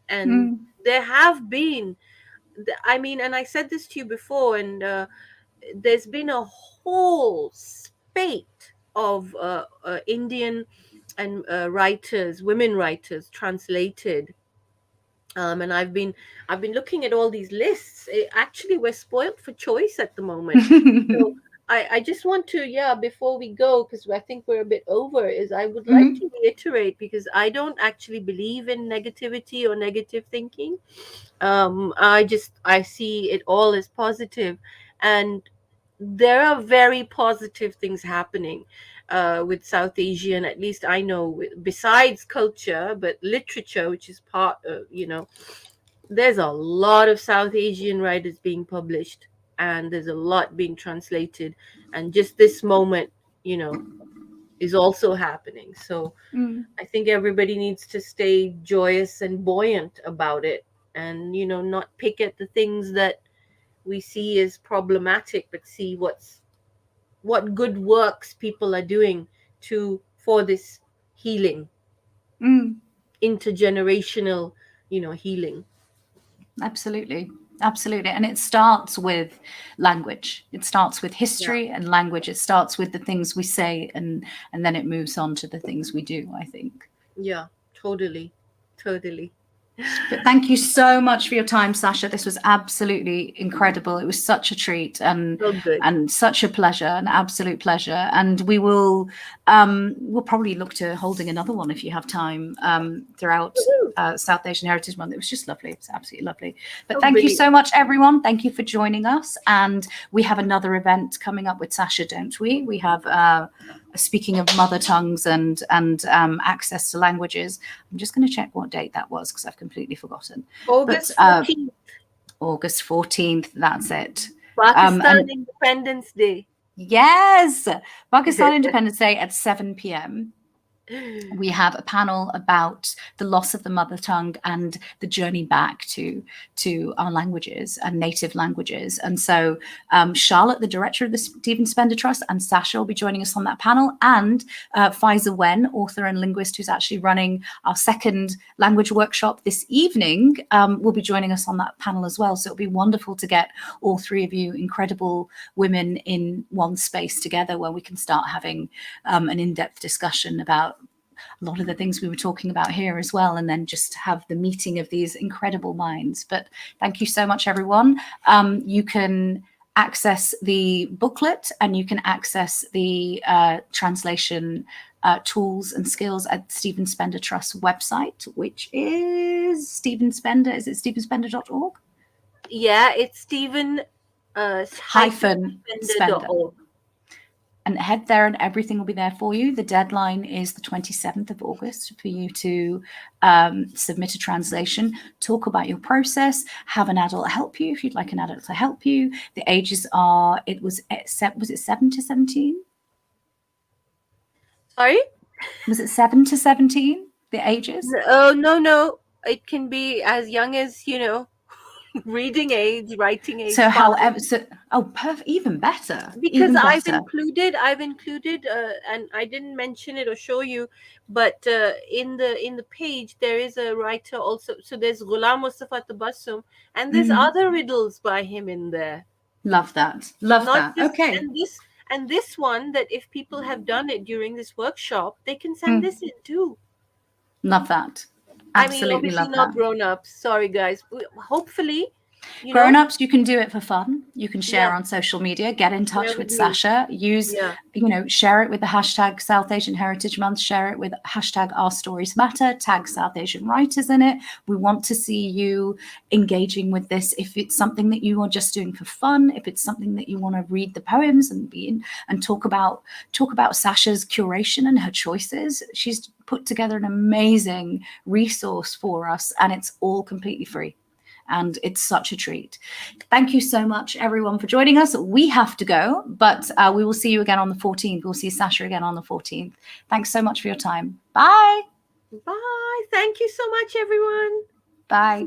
And Mm. there have been, I mean, and I said this to you before, and there's been a whole spate of Indian and writers, women writers, translated. And I've been looking at all these lists. Actually, we're spoiled for choice at the moment. So I just want to, yeah, before we go, because I think we're a bit over, is I would like Mhm. to reiterate, because I don't actually believe in negativity or negative thinking. I see it all as positive, and there are very positive things happening with South Asian, at least I know, besides culture, but literature, which is part of, there's a lot of South Asian writers being published, and there's a lot being translated, and just this moment, is also happening. So Mm. I think everybody needs to stay joyous and buoyant about it, and not pick at the things that we see as problematic, but see what good works people are doing to for this healing, Mm. intergenerational, healing. Absolutely. Absolutely. And it starts with language. It starts with Yeah, history and language. It starts with the things we say, and then it moves on to the things we do, I think. yeah, totally, totally. But thank you so much for your time, Sascha. This was absolutely incredible. It was such a treat So good. and such a pleasure, an absolute pleasure. And we'll probably look to holding another one if you have time throughout Woohoo. South Asian Heritage Month. It was just lovely. It was absolutely lovely. But Oh, thank you brilliant. so much, everyone. Thank you for joining us. And we have another event coming up with Sascha, don't we? We have speaking of mother tongues and access to languages. I'm just going to check what date that was because I've completely forgotten. But August 14th, August 14th, that's it. Pakistan And Independence Day. yes, Pakistan Independence Day at 7 p.m. We have a panel about the loss of the mother tongue and the journey back to our languages and native languages. And so Charlotte, the director of the Stephen Spender Trust, and Sascha will be joining us on that panel. And Faiza Wen, author and linguist, who's actually running our second language workshop this evening, will be joining us on that panel as well. So it'll be wonderful to get all three of you incredible women in one space together where we can start having an in-depth discussion about a lot of the things we were talking about here as well, and then just have the meeting of these incredible minds. But thank you so much, everyone. You can access the booklet and you can access the translation tools and skills at Stephen Spender Trust's website, which is Stephen Spender. Is it stephenspender.org? Yeah, it's Stephen Hyphen Spender. Spender.org. And head there and everything will be there for you. The deadline is the 27th of August for you to submit a translation, talk about your process, have an adult help you if you'd like an adult to help you. The ages are, was it 7 to 17? Sorry? Was it 7 to 17, the ages? Oh, no. It can be as young as, reading age, writing age. So fine. however, perfect, even better. Because Even I've better. included and I didn't mention it or show you, but in the page there is a writer also. So there's Ghulam Mustafa Tabassum, and there's other riddles by him in there. Love that. Love Not that. just Okay. and this one, that if people have done it during this workshop, they can send this in too. Love that. I mean, Absolutely obviously love not that. grown-ups. Sorry, guys. Hopefully, Grown-ups, you can do it for fun. You can share Yeah. on social media, get in touch Share with with me. Sascha, use, Yeah. share it with the hashtag South Asian Heritage Month, share it with hashtag Our Stories Matter, tag South Asian writers in it. We want to see you engaging with this. If it's something that you are just doing for fun, if it's something that you want to read the poems and be in and talk about Sascha's curation and her choices, she's put together an amazing resource for us, and it's all completely free. and it's such a treat. Thank you so much, everyone, for joining us. We have to go, but we will see you again on the 14th. We'll see Sascha again on the 14th. Thanks so much for your time. Bye. Bye. Thank you so much, everyone. Bye.